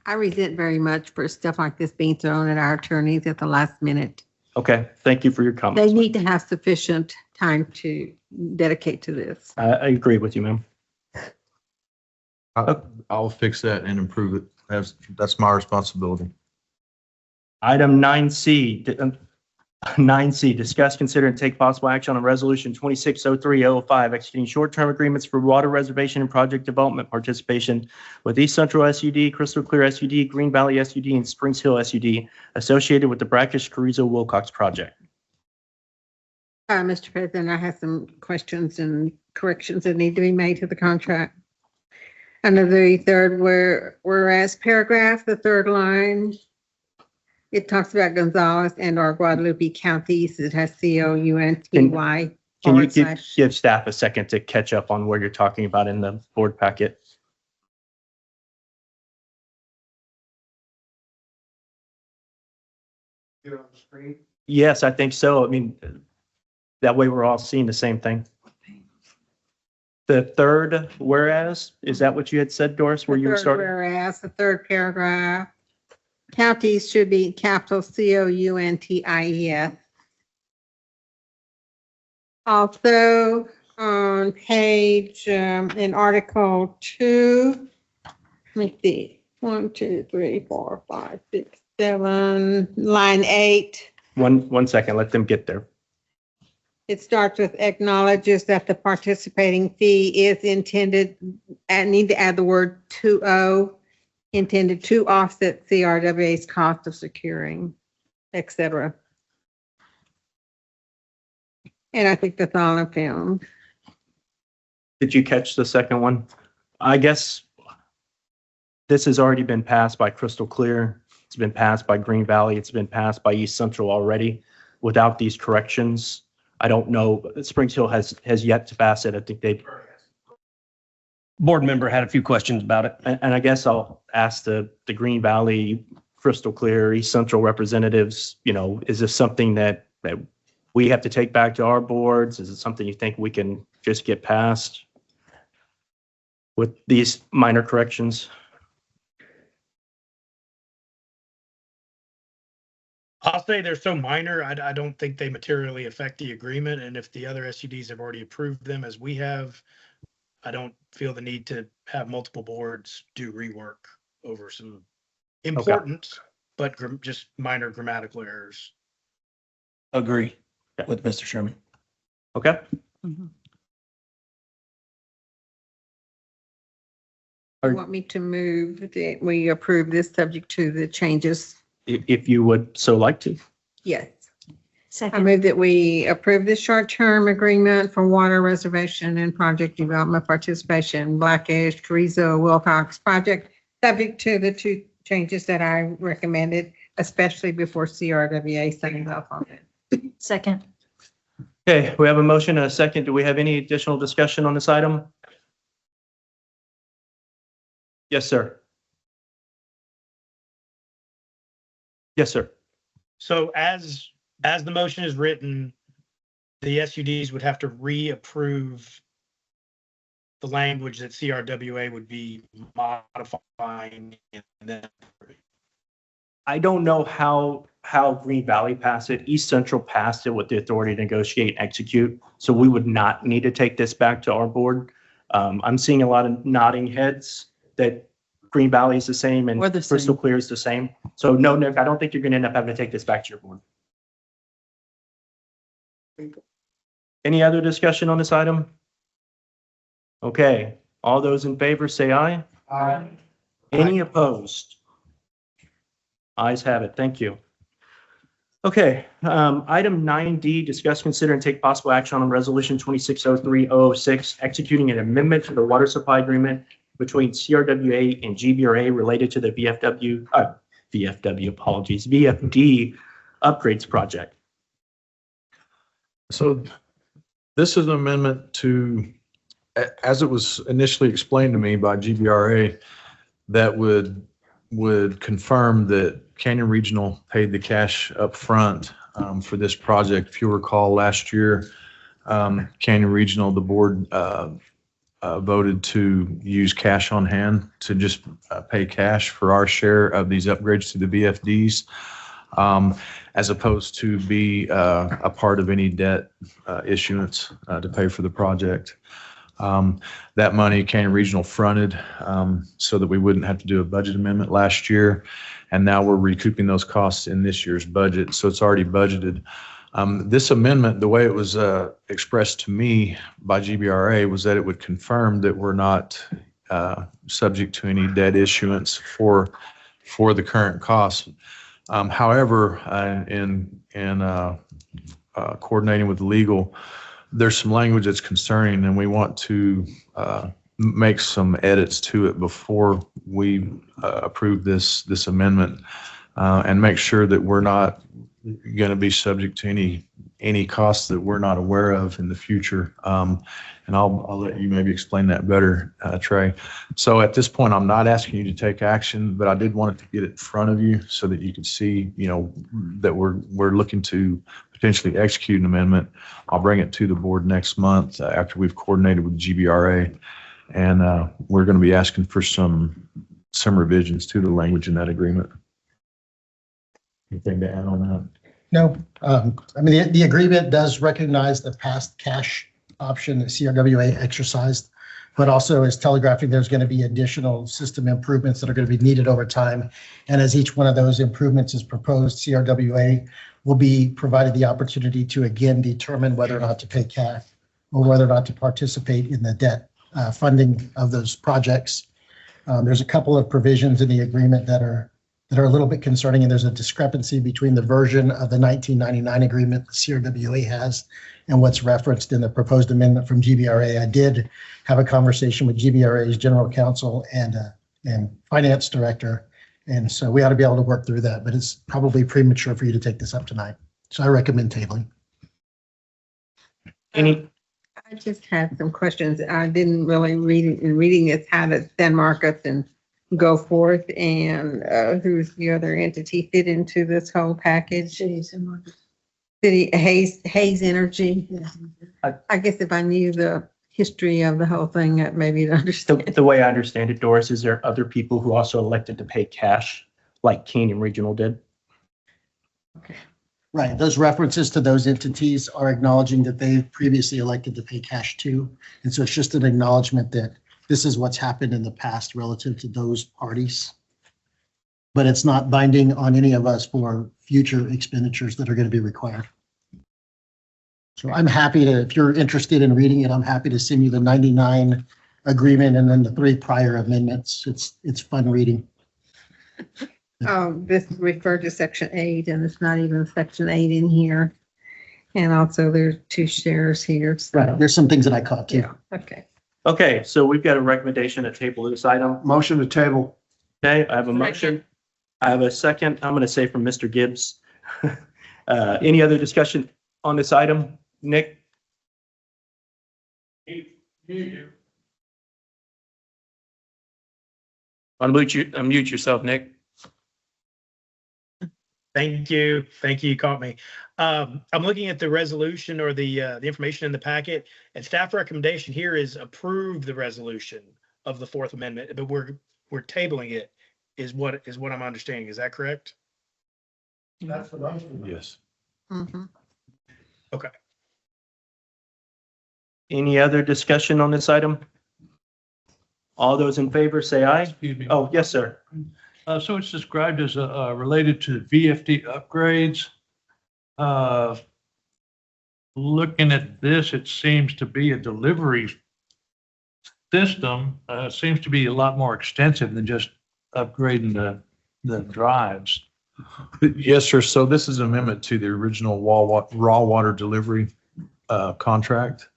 I resent very much for stuff like this being thrown at our attorneys at the last minute. Okay, thank you for your They comments. need to have sufficient time to dedicate to this. I agree with you, ma'am. I'll fix that and improve it. That's my responsibility. Item 9C, 9C, discuss, consider, and take possible action on Resolution 2603-05, executing short-term agreements for water reservation and project development participation with East Central SUD, Crystal Clear SUD, Green Valley SUD, and Springs Hill SUD associated with the Brackish Carrizo Wilcox project. Mr. President, I have some questions and corrections that need to be made to the contract. Under the third whereas paragraph, the third line, it talks about Gonzales and or Guadalupe counties. It has COUNTY. Can you give staff a second to catch up on where you're talking about in the board packet? Here on the screen. Yes, I think so. I mean, that way we're all seeing the same thing. The third whereas, is that what you had said, Doris, where you were starting? Whereas the third paragraph, counties should be capital COUNTIES. Also, on page, in Article 2, let me see, 1, 2, 3, 4, 5, 6, 7, line 8. One second, let them get there. It starts with acknowledges that the participating fee is intended, I need to add the word 2O, intended to offset CRWA's cost of securing, et cetera. And I think that's all I found. Did you catch the second one? I guess this has already been passed by Crystal Clear. It's been passed by Green Valley. It's been passed by East Central already. Without these corrections, I don't know. Springs Hill has yet to pass it. I think they. Board member had a few questions about it. And I guess I'll ask the Green Valley crystal clear, East Central representatives, is this something that we have to take back to our boards? Is it something you think we can just get past with these minor corrections? I'll say they're so minor, I don't think they materially affect the agreement. And if the other SUDs have already approved them as we have, I don't feel the need to have multiple boards do rework over some important, but just minor grammatical errors. Agree with Mr. Sherman. Okay. You want me to move that we approve this subject to the changes? If you would so like to. Yes. I move that we approve this short-term agreement for water reservation and project development participation, Blackish, Carrizo, Wilcox project, subject to the two changes that I recommended, especially before CRWA signs off on it. Second. Okay, we have a motion and a second. Do we have any additional discussion on this item? Yes, sir. Yes, sir. So as the motion is written, the SUDs would have to reapprove the language that CRWA would be modifying and then. I don't know how Green Valley passed it. East Central passed it with the authority to negotiate and execute. So we would not need to take this back to our board. I'm seeing a lot of nodding heads that Green Valley is the same and Crystal Clear is the same. So no, Nick, I don't think you're going to end up having to take this back to your board. Any other discussion on this item? Okay, all those in favor say aye. Aye. Any opposed? Ayes have it. Thank you. Okay, item 9D, discuss, consider, and take possible action on resolution 2603-006, executing an amendment to the water supply agreement between CRWA and GBRA related to the VFD upgrades project. So this is an amendment to, as it was initially explained to me by GBRA, that would confirm that Canyon Regional paid the cash up front for this project. If you recall, last year, Canyon Regional, the board voted to use cash on hand to just pay cash for our share of these upgrades to the VFDs, as opposed to be a part of any debt issuance to pay for the project. That money Canyon Regional fronted so that we wouldn't have to do a budget amendment last year. And now we're recouping those costs in this year's budget. So it's already budgeted. This amendment, the way it was expressed to me by GBRA, was that it would confirm that we're not subject to any debt issuance for the current costs. However, in coordinating with legal, there's some language that's concerning, and we want to make some edits to it before we approve this amendment, and make sure that we're not going to be subject to any costs that we're not aware of in the future. And I'll let you maybe explain that better, Trey. So at this point, I'm not asking you to take action, but I did want it to get it in front of you so that you could see, that we're looking to potentially execute an amendment. I'll bring it to the board next month after we've coordinated with GBRA, and we're going to be asking for some revisions to the language in that agreement. Anything to add on that? No, I mean, the agreement does recognize the past cash option that CRWA exercised, but also is telegraphing there's going to be additional system improvements that are going to be needed over time. And as each one of those improvements is proposed, CRWA will be provided the opportunity to again determine whether or not to pay cash or whether or not to participate in the debt funding of those projects. There's a couple of provisions in the agreement that are a little bit concerning, and there's a discrepancy between the version of the 1999 agreement the CRWA has and what's referenced in the proposed amendment from GBRA. I did have a conversation with GBRA's general counsel and finance director, and so we ought to be able to work through that, but it's probably premature for you to take this up tonight. So I recommend tabling. I just had some questions. I didn't really read it in reading this, how to send markups and go forth and, who's the other entity fit into this whole package? City Hayes Energy. I guess if I knew the history of the whole thing, that maybe to understand. The way I understand it, Doris, is there other people who also elected to pay cash like Canyon Regional did? Right, those references to those entities are acknowledging that they previously elected to pay cash too. And so it's just an acknowledgement that this is what's happened in the past relative to those parties. But it's not binding on any of us for future expenditures that are going to be required. So I'm happy to, if you're interested in reading it, I'm happy to send you the 99 agreement and then the 3 prior amendments. It's fun reading. This referred to section 8 and it's not even section 8 in here. And also there's 2 shares here. So. Right, there's some things that I caught too. Yeah, okay. Okay, so we've got a recommendation to table this item. Motion to table. Okay, I have a motion. I have a second. I'm going to say from Mr. Gibbs. Any other discussion on this item? Nick? Unmute yourself, Nick. Thank you. Thank you. You caught me. I'm looking at the resolution or the information in the packet, and staff recommendation here is approve the resolution of the 4th Amendment, but we're tabling it is what I'm understanding. Is that correct? That's the motion. Yes. Mm-hmm. Okay. Any other discussion on this item? All those in favor say aye. Excuse me. Oh, yes, sir. So it's described as related to VFD upgrades. Looking at this, it seems to be a delivery system. Seems to be a lot more extensive than just upgrading the drives. Yes, sir. So this is an amendment to the original raw water delivery contract.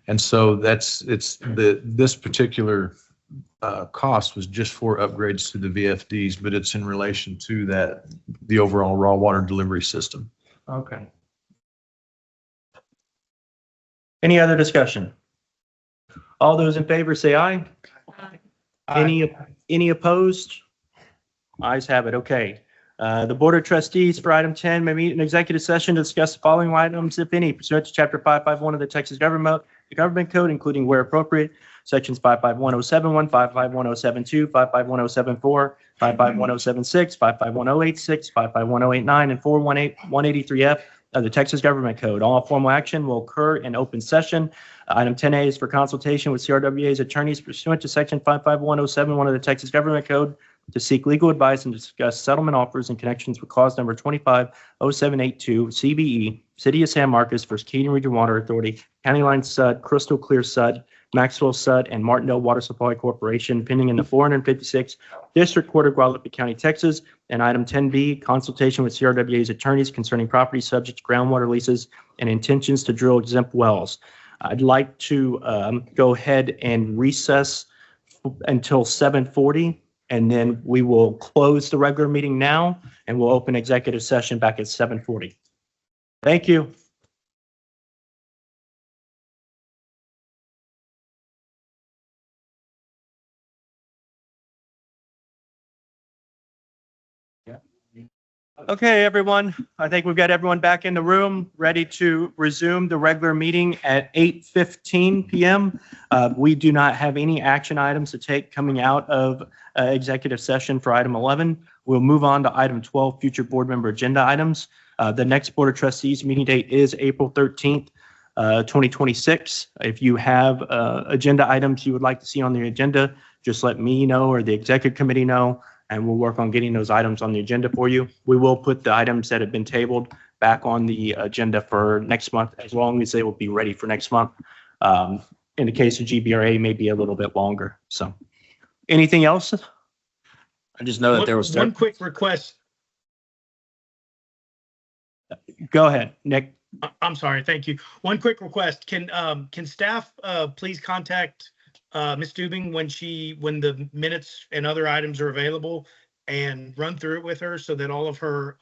And so this particular cost was just for upgrades to the VFDs, but it's in relation to the overall raw water delivery system. Okay. Any other discussion? All those in favor say aye. Any opposed? Ayes have it. Okay. The Board of Trustees for item 10 may meet in executive session to discuss the following items, if any, pursuant to Chapter 551 of the Texas Government Code, including where appropriate, Sections 551071, 551072, 551074, 551076, 551086, 551089, and 418-183F of the Texas Government Code. All formal action will occur in open session. Item 10A is for consultation with CRWA's attorneys pursuant to Section 551071 of the Texas Government Code to seek legal advice and discuss settlement offers in connections with clause number 250782 CBE, City of San Marcos versus Canyon Regional Water Authority, County Line Sud, Crystal Clear Sud, Maxwell Sud, and Martindale Water Supply Corporation, pending in the 456th District Court of Guadalupe County, Texas. And item 10B, consultation with CRWA's attorneys concerning property subject to groundwater leases and intentions to drill exempt wells. I'd like to go ahead and recess until 7:40. And then we will close the regular meeting now, and we'll open executive session back at 7:40. Thank you. Okay, everyone. I think we've got everyone back in the room, ready to resume the regular meeting at 8:15 p.m. We do not have any action items to take coming out of executive session for item 11. We'll move on to item 12, future board member agenda items. The next Board of Trustees meeting date is April 13th, 2026. If you have agenda items you would like to see on the agenda, just let me know or the executive committee know, and we'll work on getting those items on the agenda for you. We will put the items that have been tabled back on the agenda for next month, as long as they will be ready for next month. In the case of GBRA, maybe a little bit longer. So anything else? I just know that there was one quick request. Go ahead, Nick. I'm sorry. Thank you. One quick request. Can staff please contact Ms. Dubing when the minutes and other items are available and run through it with her so that all of her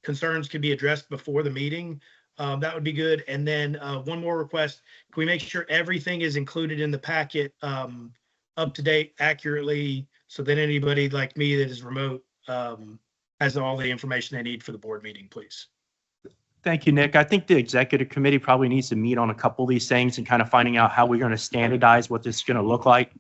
concerns can be addressed before the meeting? That would be good. And then one more request. Can we make sure everything is included in the packet up to date, accurately, so that anybody like me that is remote has all the information they need for the board meeting, please. Thank you, Nick. I think the executive committee probably needs to meet on a couple of these things and kind of finding out how we're going to standardize what this is going to look like.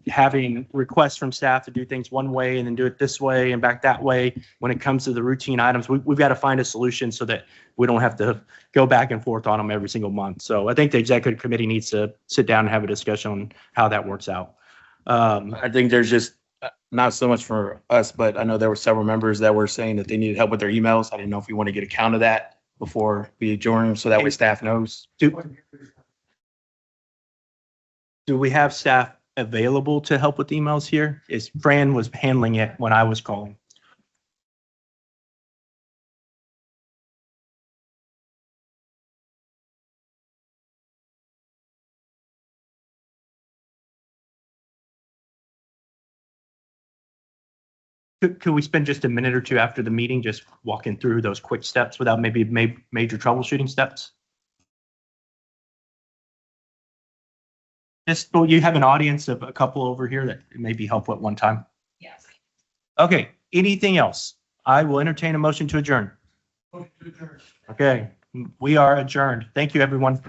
Having requests from staff to do things one way and then do it this way and back that way. When it comes to the routine items, we've got to find a solution so that we don't have to go back and forth on them every single month. So I think the executive committee needs to sit down and have a discussion on how that works out. I think there's just not so much for us, but I know there were several members that were saying that they needed help with their emails. I didn't know if we want to get a count of that before we adjourn, so that way staff knows. Do we have staff available to help with emails here? Fran was handling it when I was calling. Could we spend just a minute or two after the meeting just walking through those quick steps without maybe major troubleshooting steps? Well, you have an audience of a couple over here that may be helpful at one time. Yes. Okay, anything else? I will entertain a motion to adjourn. Okay, we are adjourned. Thank you, everyone.